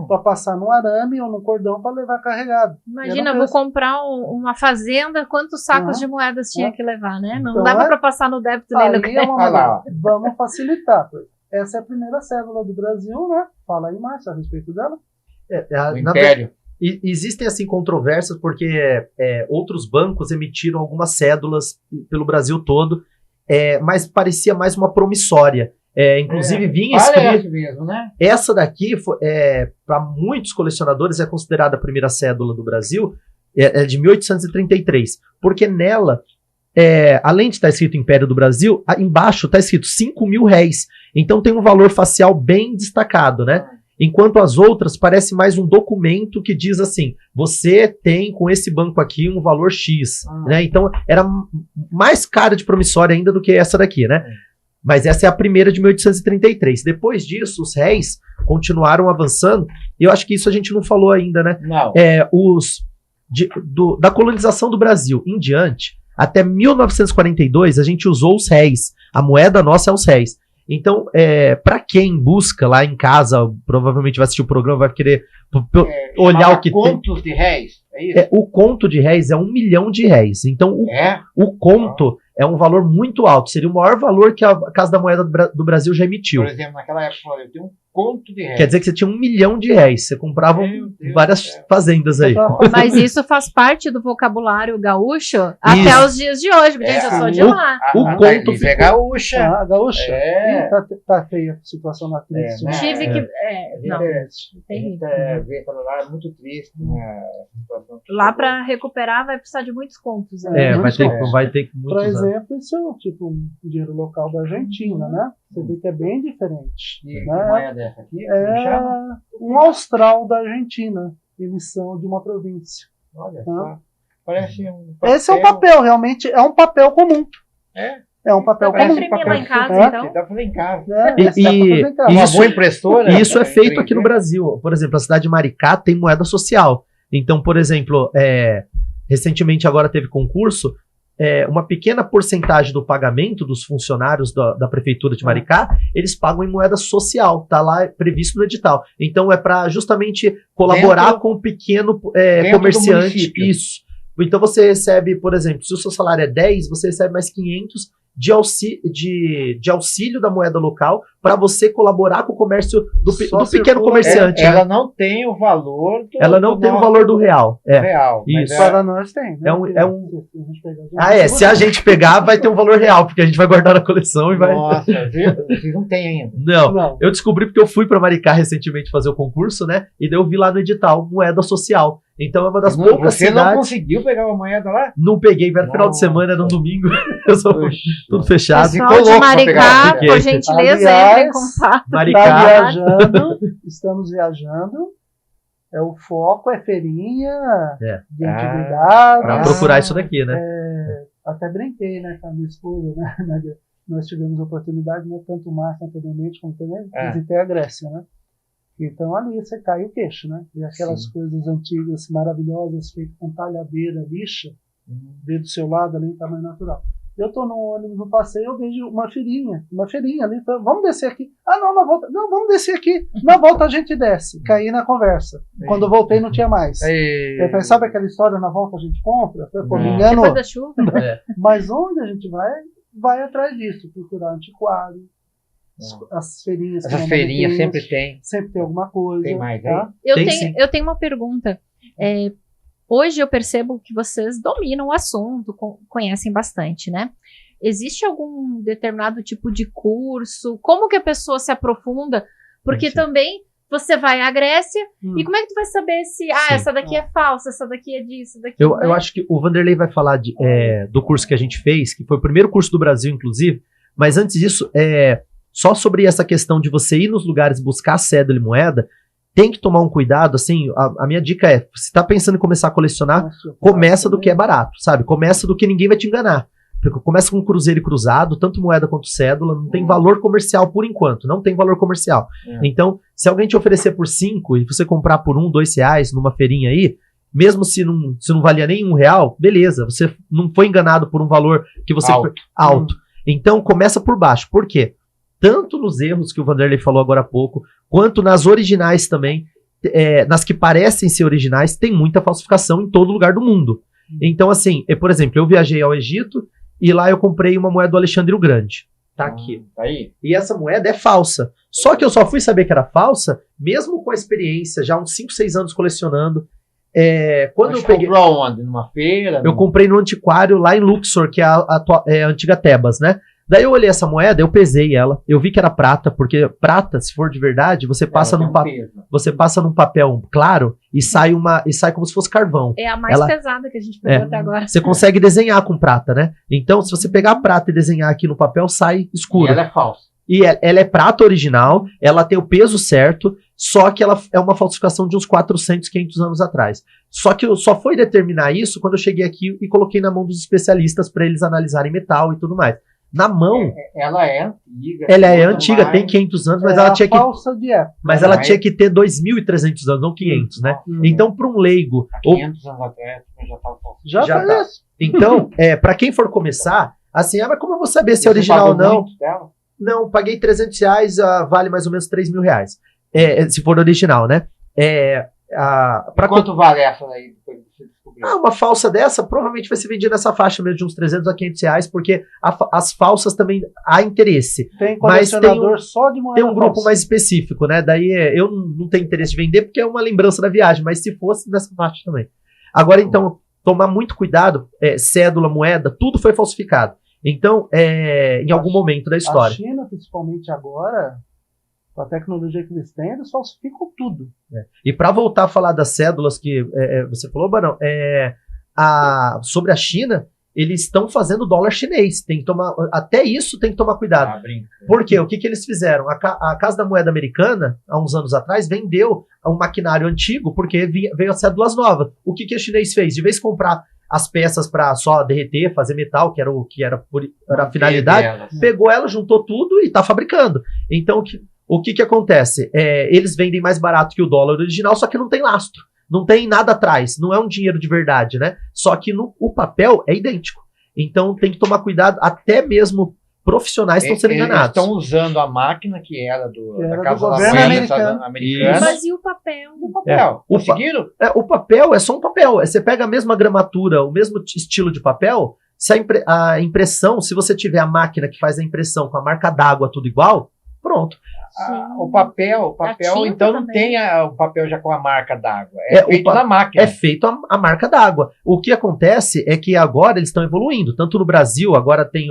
para passar num arame ou num cordão para levar carregado. Imagina, vou comprar uma fazenda, quantos sacos de moedas tinha que levar, né? Não então, dava para passar no débito nem no crédito. Vamos facilitar. Essa é a primeira cédula do Brasil, né? Fala aí, Márcio, a respeito dela. O Império. Existem assim controvérsias porque outros bancos emitiram algumas cédulas pelo Brasil todo, mas parecia mais uma promissória. Inclusive vinha escrito mesmo, né? Essa daqui, para muitos colecionadores, é considerada a primeira cédula do Brasil, é de 1833, porque nela, além de estar escrito Império do Brasil, embaixo está escrito 5.000 réis, então tem um valor facial bem destacado, né? Enquanto as outras parece mais um documento que diz assim, você tem com esse banco aqui um valor X, né? Então era mais cara de promissória ainda do que essa daqui, né? Mas essa é a primeira de 1833. Depois disso, os réis continuaram avançando, e eu acho que isso a gente não falou ainda, né? Não. Da colonização do Brasil em diante, até 1942, a gente usou os réis. A moeda nossa é os réis. Então, para quem busca lá em casa, provavelmente vai assistir o programa, vai querer olhar o que tem. Contos de réis, é isso? O conto de réis é 1 milhão de réis. Então, o conto é um valor muito alto. Seria o maior valor que a Casa da Moeda do Brasil já emitiu. Por exemplo, naquela época, eu tenho um conto de réis. Quer dizer que você tinha 1 milhão de réis. Você comprava várias fazendas aí. Mas isso faz parte do vocabulário gaúcho até os dias de hoje. Gente, eu sou de lá. O conto é gaúcha. Gaúcha. Tá feia a situação na triste. Tive que... não. Ver aquela lá é muito triste. Lá para recuperar vai precisar de muitos contos. Vai ter que Por exemplo, isso é tipo um dinheiro local da Argentina, né? Você vê que é bem diferente. E né? que moeda é essa aqui? Um austral da Argentina, emissão de uma província. Olha só. Parece um papel. Esse é um papel, realmente é um papel comum. É um papel comum. comum. Imprimir lá em casa, então. Dá pra fazer em casa. Uma boa impressora. Isso é feito aqui no Brasil. Por exemplo, a cidade de Maricá tem moeda social. Então, por exemplo, recentemente agora teve concurso, uma pequena porcentagem do pagamento dos funcionários da Prefeitura de Maricá, eles pagam em moeda social, tá lá previsto no edital. Então é para justamente colaborar com o pequeno comerciante. Isso. Então você recebe, por exemplo, se o seu salário é 10, você recebe mais 500 de auxílio da moeda local para você colaborar com o comércio do pequeno comerciante. Ela não tem o valor o valor do real. Real. Isso. Para nós tem. Né? Se a gente pegar, vai ter um valor real, porque a gente vai guardar na coleção e vai... Nossa, vocês não tem ainda. Não, eu descobri porque eu fui para Maricá recentemente fazer o concurso, né? E daí eu vi lá no edital, moeda social. Então é uma das poucas cidades... Você não conseguiu pegar uma moeda lá? Não peguei, era final de semana, era no domingo. Eu só tudo fechado. Pessoal de Maricá, por gentileza, entre em contato. Maricá. Estamos viajando. O foco é feirinha de Pra antiguidades. procurar isso daqui, né? Até brinquei, né, com a minha esposa, né? Nós tivemos oportunidade, né, tanto o Márcio anteriormente como também, visitei a Grécia, né? Então ali você cai o queixo, né? E aquelas coisas antigas, maravilhosas, feitas com talhadeira, lixa, vê do seu lado ali em tamanho natural. Eu tô no ônibus, no passeio, eu vejo uma feirinha ali, vamos descer aqui. Ah, não, na volta, não, vamos descer aqui. Na volta a gente desce. Caí na conversa. Quando eu voltei não tinha mais. Eu falei, sabe aquela história, na volta a gente compra? Eu falei, pô, me enganou. Depois da chuva. Mas onde a gente vai atrás disso, procurar antiquário. As feirinhas. Essas feirinhas sempre tem. Sempre tem alguma coisa. Tem mais, tá? Eu tenho uma pergunta. Hoje eu percebo que vocês dominam o assunto, conhecem bastante, né? Existe algum determinado tipo de curso? Como que a pessoa se aprofunda? Porque também você vai à Grécia e como é que tu vai saber se essa daqui é falsa, essa daqui é disso, daqui eu acho que o Vanderlei vai falar do curso que a gente fez, que foi o primeiro curso do Brasil, inclusive, mas antes disso, só sobre essa questão de você ir nos lugares buscar cédula e moeda, tem que tomar um cuidado, assim, a minha dica é, se tá pensando em começar a colecionar, começa do que é barato, sabe? Começa do que ninguém vai te enganar. Porque começa com cruzeiro e cruzado, tanto moeda quanto cédula, não tem valor comercial por enquanto, não tem valor comercial. Então, se alguém te oferecer por 5 e você comprar por R$1, R$2 numa feirinha aí, mesmo se não valia nem R$1, beleza, você não foi enganado por um valor que você... Alto. Então, começa por baixo. Por quê? Tanto nos erros que o Vanderlei falou agora há pouco, quanto nas originais também, nas que parecem ser originais, tem muita falsificação em todo lugar do mundo. Então, assim, por exemplo, eu viajei ao Egito e lá eu comprei uma moeda do Alexandre o Grande. Tá aqui. Aí. E essa moeda é falsa. Só que eu só fui saber que era falsa, mesmo com a experiência, já uns 5, 6 anos colecionando. Quando eu peguei... comprou onde? Numa feira? Eu comprei no antiquário lá em Luxor, que é a antiga Tebas, né? Daí eu olhei essa moeda, eu pesei ela, eu vi que era prata, porque prata, se for de verdade, você passa num papel claro e sai como se fosse carvão. É a mais pesada que a gente pegou até agora. Você consegue desenhar com prata, né? Então, se você pegar a prata e desenhar aqui no papel, sai escuro. E ela é falsa. E ela é prata original, ela tem o peso certo, só que ela é uma falsificação de uns 400, 500 anos atrás. Só que eu só fui determinar isso quando eu cheguei aqui e coloquei na mão dos especialistas para eles analisarem metal e tudo mais. Na mão... Ela é antiga. Ela é antiga, tem 500 anos, mas ela tinha que... falsa de época. Mas ela tinha que ter 2.300 anos, não 500, né? Então, para um leigo... 500 anos atrás, já estava falsa. Já tá. Então, para quem for começar, assim, mas como eu vou saber se é original ou não? Não, paguei R$300, vale mais ou menos R$3.000. Se for original, né? Quanto vale essa aí? Depois que você descobriu? Uma falsa dessa provavelmente vai ser vendida nessa faixa mesmo de uns R$300 a R$500, porque as falsas também há interesse. Tem colecionador só de moeda. Tem um grupo mais específico, né? Daí eu não tenho interesse de vender porque é uma lembrança da viagem, mas se fosse nessa faixa também. Agora, então, tomar muito cuidado, cédula, moeda, tudo foi falsificado. Então, em algum momento da história. A China, principalmente agora, com a tecnologia que eles têm, eles falsificam tudo. E para voltar a falar das cédulas que você falou, Barão, sobre a China, eles estão fazendo dólar chinês. Tem que tomar, até isso tem que tomar cuidado. Por quê? O que eles fizeram? A Casa da Moeda Americana, há uns anos atrás, vendeu um maquinário antigo porque veio as cédulas novas. O que o chinês fez? De vez em comprar as peças para só derreter, fazer metal, que era a finalidade, pegou ela, juntou tudo e está fabricando. Então, o que acontece? Eles vendem mais barato que o dólar original, só que não tem lastro. Não tem nada atrás. Não é um dinheiro de verdade, né? Só que o papel é idêntico. Então, tem que tomar cuidado. Até mesmo profissionais estão sendo enganados. Eles estão usando a máquina que era da Casa do governo americana. Mas e o papel? Conseguiram? O papel é só um papel. Você pega a mesma gramatura, o mesmo estilo de papel. Se a impressão, se você tiver a máquina que faz a impressão com a marca d'água tudo igual, pronto. O papel então não tem o papel já com a marca d'água. É feito na máquina. É feito a marca d'água. O que acontece é que agora eles estão evoluindo. Tanto no Brasil, agora tem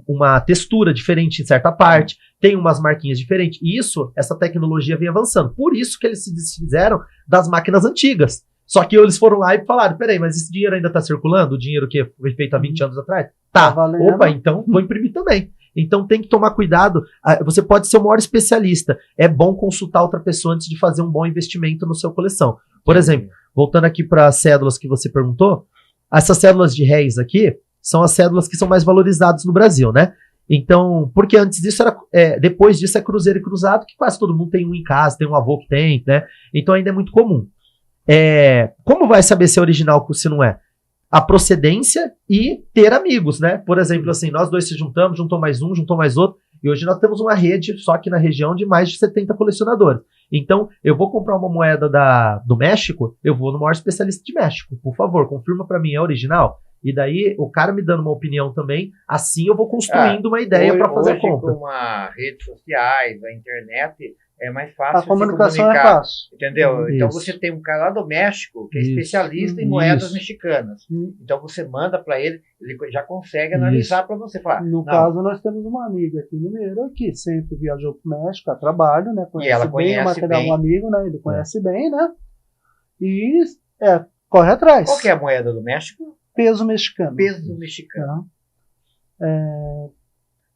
uma textura diferente em certa parte, tem umas marquinhas diferentes. E essa tecnologia vem avançando. Por isso que eles se desfizeram das máquinas antigas. Só que eles foram lá e falaram, peraí, mas esse dinheiro ainda está circulando? O dinheiro que foi feito há 20 anos atrás? Tá. Opa, então vou imprimir também. Então tem que tomar cuidado. Você pode ser o maior especialista. É bom consultar outra pessoa antes de fazer um bom investimento na sua coleção. Por exemplo, voltando aqui para as cédulas que você perguntou, essas cédulas de réis aqui são as cédulas que são mais valorizadas no Brasil, né? Então, porque antes disso depois disso é cruzeiro e cruzado, que quase todo mundo tem um em casa, tem um avô que tem, né? Então ainda é muito comum. Como vai saber se é original ou se não é? A procedência e ter amigos, né? Por exemplo, assim, nós dois se juntamos, juntou mais um, juntou mais outro, e hoje nós temos uma rede, só aqui na região, de mais de 70 colecionadores. Então, eu vou comprar uma moeda do México, eu vou no maior especialista de México. Por favor, confirma para mim, é original? E daí, o cara me dando uma opinião também, assim eu vou construindo uma ideia para fazer a compra. Com as redes sociais, a internet, é mais fácil A comunicação se comunicar, é fácil. entendeu? Então Isso. você tem um cara lá do México que é Isso. especialista em moedas Isso. mexicanas. Hum. Então você manda para ele já consegue analisar para você falar. No não, caso, nós temos uma amiga aqui mineira que sempre viajou para o México a trabalho, né? E ela bem o conhece material, bem. um amigo, né? Ele conhece bem, né? E corre atrás. qual que é a moeda do México? Peso mexicano. Peso mexicano.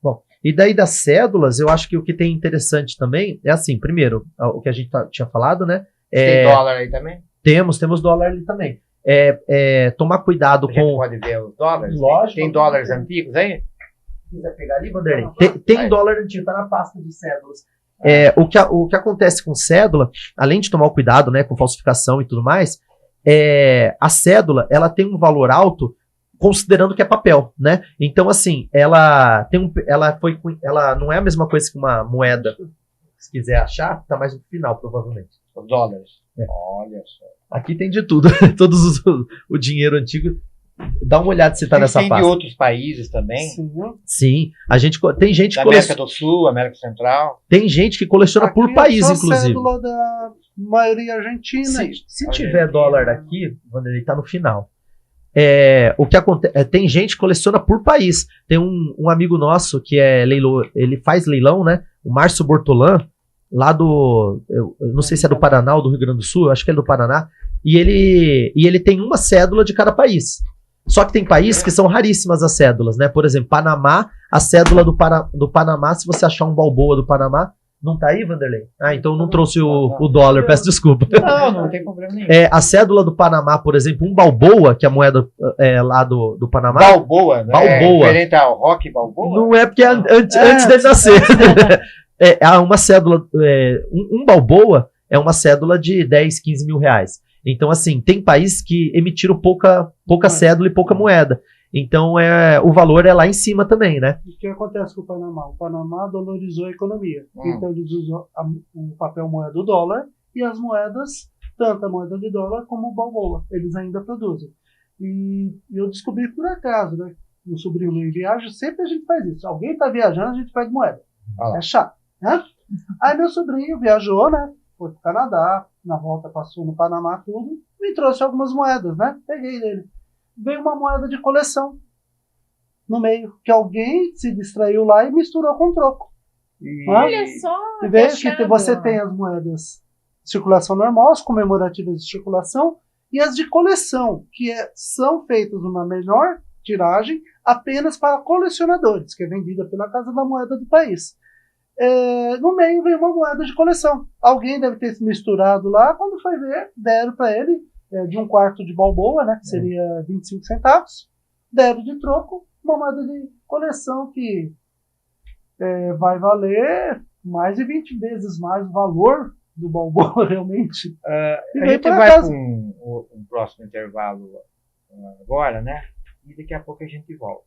Bom, e daí das cédulas, eu acho que o que tem interessante também é assim, primeiro, o que a gente tinha falado, né? Tem dólar aí também? Temos dólar ali também. Tomar cuidado A gente com... pode ver os dólares? Lógico. Tem dólares antigos aí? Se quiser pegar ali, Vanderlei, Vai. tem dólar antigo, tá na pasta de cédulas. O que acontece com cédula, além de tomar o cuidado, né, com falsificação e tudo mais, a cédula, ela tem um valor alto considerando que é papel, né? Então, assim, ela não é a mesma coisa que uma moeda. Se quiser achar, tá mais no final, provavelmente. Os dólares. É. Olha só. Aqui tem de tudo, o dinheiro antigo. Dá uma olhada se tá nessa Tem de pasta. outros países também? Sim. Sim, tem gente Da que América do Sul, América Central. tem gente que coleciona por Aqui país, é só inclusive. cédula da maioria argentina. Se Argentina. tiver dólar aqui, Vanderlei, tá no final. O que acontece? Tem gente que coleciona por país. Tem um amigo nosso que ele faz leilão, né? O Márcio Bortolan, lá eu não sei se é do Paraná ou do Rio Grande do Sul, eu acho que é do Paraná. E ele tem uma cédula de cada país. Só que tem países que são raríssimas as cédulas, né? Por exemplo, Panamá, a cédula do Panamá, se você achar um Balboa do Panamá, não tá aí, Vanderlei? Então não trouxe o dólar, peço desculpa. Não tem problema nenhum. A cédula do Panamá, por exemplo, um Balboa, que é a moeda lá do Panamá. Balboa, né? Balboa. É diferente ao Rock Balboa? Não é porque antes dele nascer. Uma cédula, um Balboa é uma cédula de 10, 15 mil reais. Então, assim, tem países que emitiram pouca cédula e pouca moeda. Então, o valor é lá em cima também, né? O que acontece com o Panamá? O Panamá dolarizou a economia. Hum. Então, eles usam o papel moeda do dólar e as moedas, tanto a moeda de dólar como o Balboa. Eles ainda produzem. E eu descobri por acaso, né? Um sobrinho meu em viagem, sempre a gente faz isso. Alguém está viajando, a gente faz moeda. Olha lá. É chato, né? Aí meu sobrinho viajou, né? Foi pro Canadá, na volta passou no Panamá, tudo, me trouxe algumas moedas, né? Peguei dele. Veio uma moeda de coleção no meio, que alguém se distraiu lá e misturou com troco. Olha só. E veio que que achado. você tem as moedas de circulação normal, as comemorativas de circulação, e as de coleção, que são feitas numa menor tiragem apenas para colecionadores, que é vendida pela Casa da Moeda do país. No meio veio uma moeda de coleção. Alguém deve ter se misturado lá, quando foi ver, deram para ele de um quarto de Balboa, né, que seria 25 centavos, deram de troco uma moeda de coleção que vai valer mais de 20 vezes mais o valor do Balboa, realmente. A veio gente para vai casa. para um próximo intervalo agora, né? E daqui a pouco a gente volta.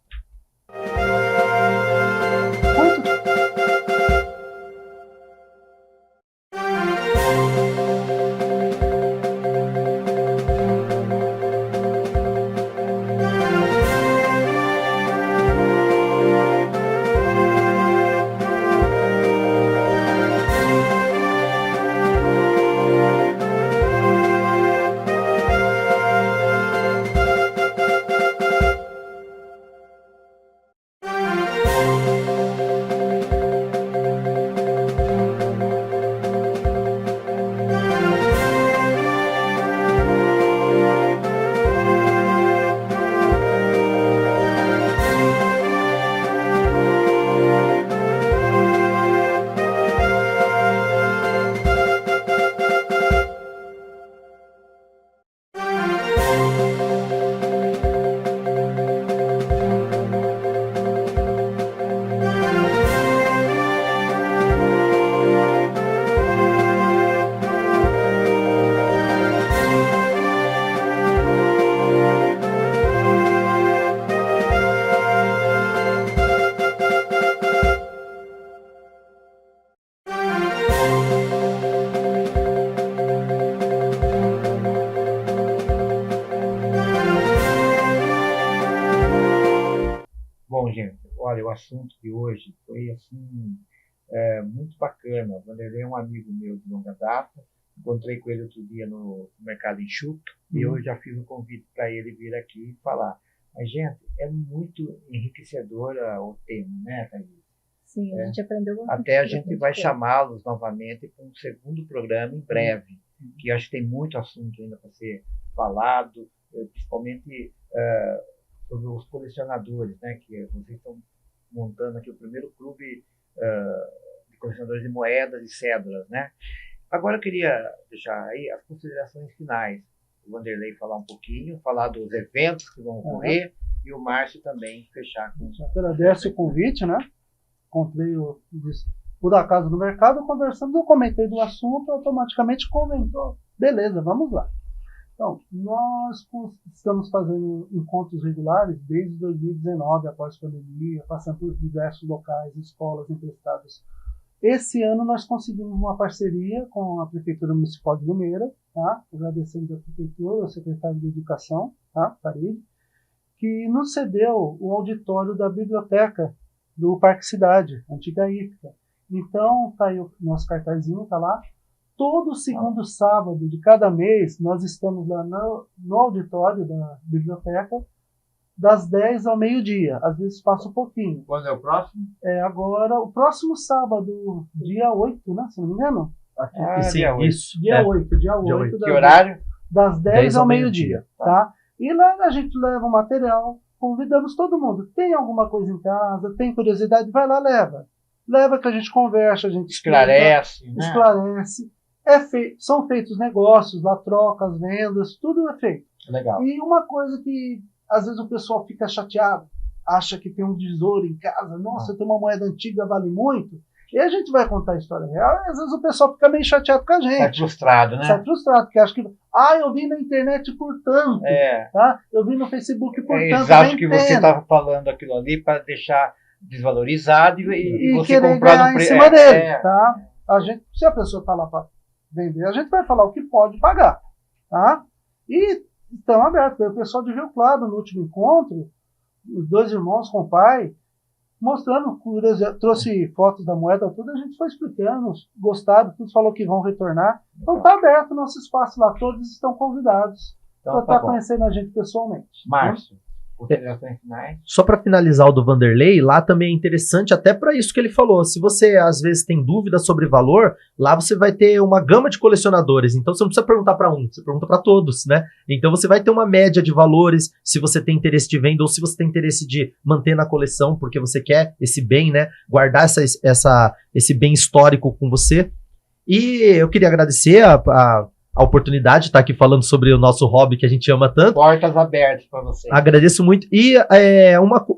assunto de hoje foi assim, muito bacana. O Vanderlei é um amigo meu de longa data. Encontrei com ele outro dia no Mercado Enxuto e eu já fiz um convite para ele vir aqui falar. Mas, gente, é muito enriquecedor o tema, né, Thaís? Sim, a gente aprendeu muito. Até a gente vai chamá-los novamente para um segundo programa em breve, que eu acho que tem muito assunto ainda para ser falado, principalmente sobre os colecionadores, né, que vocês estão montando aqui o primeiro clube de colecionadores de moedas e cédulas, né? Agora eu queria deixar aí as considerações finais. O Vanderlei falar um pouquinho, falar dos eventos que vão ocorrer e o Márcio também fechar com isso. Agradeço o convite, né? Comprei por acaso no mercado, conversando, eu comentei do assunto, automaticamente comentou. Beleza, vamos lá. Então, nós estamos fazendo encontros regulares desde 2019, após a pandemia, passando por diversos locais, escolas emprestadas. Esse ano nós conseguimos uma parceria com a Prefeitura Municipal de Limeira, tá? Agradecemos a Prefeitura, ao Secretário de Educação, tá? Farid, que nos cedeu o auditório da biblioteca do Parque Cidade, antiga IFCA. Então, tá aí o nosso cartazinho, tá lá. Todo segundo sábado de cada mês, nós estamos lá no auditório da biblioteca, das 10 ao meio-dia. Às vezes passa um pouquinho. Quando é o próximo? Agora, o próximo sábado, dia 8, né? Se não me engano. Sim, dia 8. isso. Dia 8. Dia 8. Que horário? Das 10 ao meio-dia. Tá? E lá a gente leva o material, convidamos todo mundo. Tem alguma coisa em casa, tem curiosidade, vai lá, leva. Leva que a gente conversa, a gente esclarece. Explica, né? Esclarece. São feitos negócios, lá trocas, vendas, tudo é feito. Legal. E uma coisa que às vezes o pessoal fica chateado, acha que tem um tesouro em casa, nossa, tem uma moeda antiga, vale muito. E a gente vai contar a história real, e às vezes o pessoal fica meio chateado com a gente. Sai frustrado, né? Sai frustrado, porque acha que, eu vi na internet por tanto, tá? Eu vi no Facebook por tanto. Exato que você estava falando aquilo ali para deixar desvalorizado e você comprar no preço. Em cima dele, tá? Se a pessoa está lá para vender, a gente vai falar o que pode pagar, tá? E estão abertos. O pessoal de Rio Claro, no último encontro, os dois irmãos com o pai, mostrando, trouxe fotos da moeda, tudo, a gente foi explicando, gostaram, todos falou que vão retornar. Então está aberto o nosso espaço lá, todos estão convidados para estar conhecendo a gente pessoalmente. Márcio, considerações finais? Só para finalizar o do Vanderlei, lá também é interessante até para isso que ele falou. Se você às vezes tem dúvidas sobre valor, lá você vai ter uma gama de colecionadores. Então você não precisa perguntar para um, você pergunta para todos, né? Então você vai ter uma média de valores, se você tem interesse de venda ou se você tem interesse de manter na coleção, porque você quer esse bem, né? Guardar esse bem histórico com você. E eu queria agradecer a oportunidade de estar aqui falando sobre o nosso hobby que a gente ama tanto. Portas abertas para você. Agradeço muito. E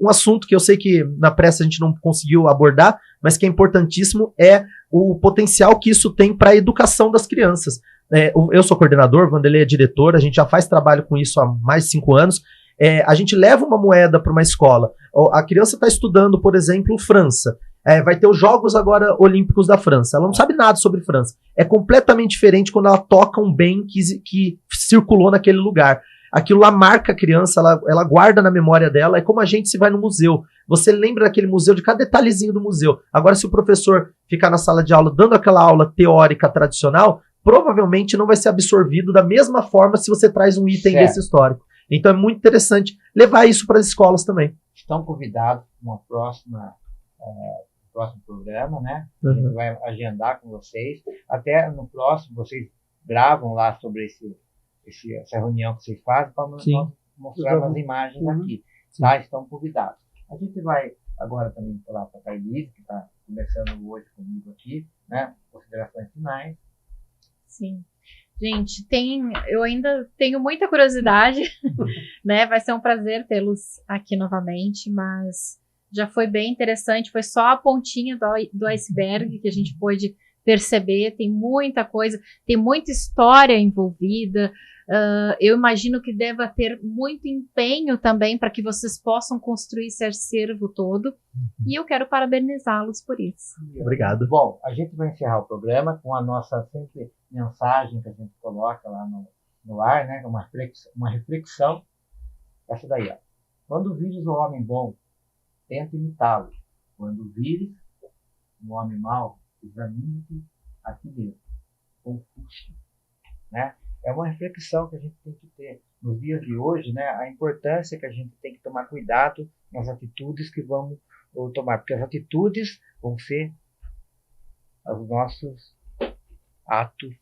um assunto que eu sei que na pressa a gente não conseguiu abordar, mas que é importantíssimo, é o potencial que isso tem para a educação das crianças. Eu sou coordenador, Vanderlei é diretor, a gente já faz trabalho com isso há mais de 5 anos. A gente leva uma moeda para uma escola. A criança está estudando, por exemplo, França. Vai ter os Jogos agora Olímpicos da França. Ela não sabe nada sobre França. É completamente diferente quando ela toca um bem que circulou naquele lugar. Aquilo lá marca a criança, ela guarda na memória dela. É como a gente se vai no museu. Você lembra daquele museu, de cada detalhezinho do museu. Agora, se o professor ficar na sala de aula dando aquela aula teórica tradicional, provavelmente não vai ser absorvido da mesma forma se você traz um item desse histórico. Então é muito interessante levar isso para as escolas também. Estão convidados para uma próximo programa, né? A gente vai agendar com vocês. Até no próximo, vocês gravam lá sobre essa reunião que vocês fazem para mostrar as imagens aqui. Tá? Estão convidados. A gente vai agora também falar para a Thaís, que está começando hoje comigo aqui, né? Considerações finais. Sim. Gente, eu ainda tenho muita curiosidade, né? Vai ser um prazer tê-los aqui novamente, mas já foi bem interessante, foi só a pontinha do iceberg que a gente pôde perceber, tem muita coisa, tem muita história envolvida, eu imagino que deva ter muito empenho também para que vocês possam construir esse acervo todo, e eu quero parabenizá-los por isso. Obrigado. Bom, a gente vai encerrar o programa com a nossa sempre mensagem que a gente coloca lá no ar, né? Uma reflexão, essa daí, ó. Quando vires o homem bom, tenta imitá-lo, Quando vires um homem mau, examine-te a ti mesmo. Confúcio, né? É uma reflexão que a gente tem que ter nos dias de hoje, né? A importância que a gente tem que tomar cuidado nas atitudes que vamos tomar, porque as atitudes vão ser os nossos atos.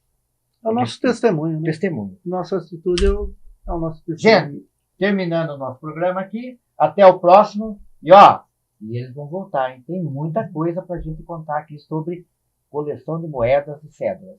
É o nosso testemunho, né? Testemunho. Nossa atitude é o nosso testemunho. Gente, terminando o nosso programa aqui, até o próximo. E eles vão voltar, hein? Tem muita coisa para a gente contar aqui sobre coleção de moedas e cédulas.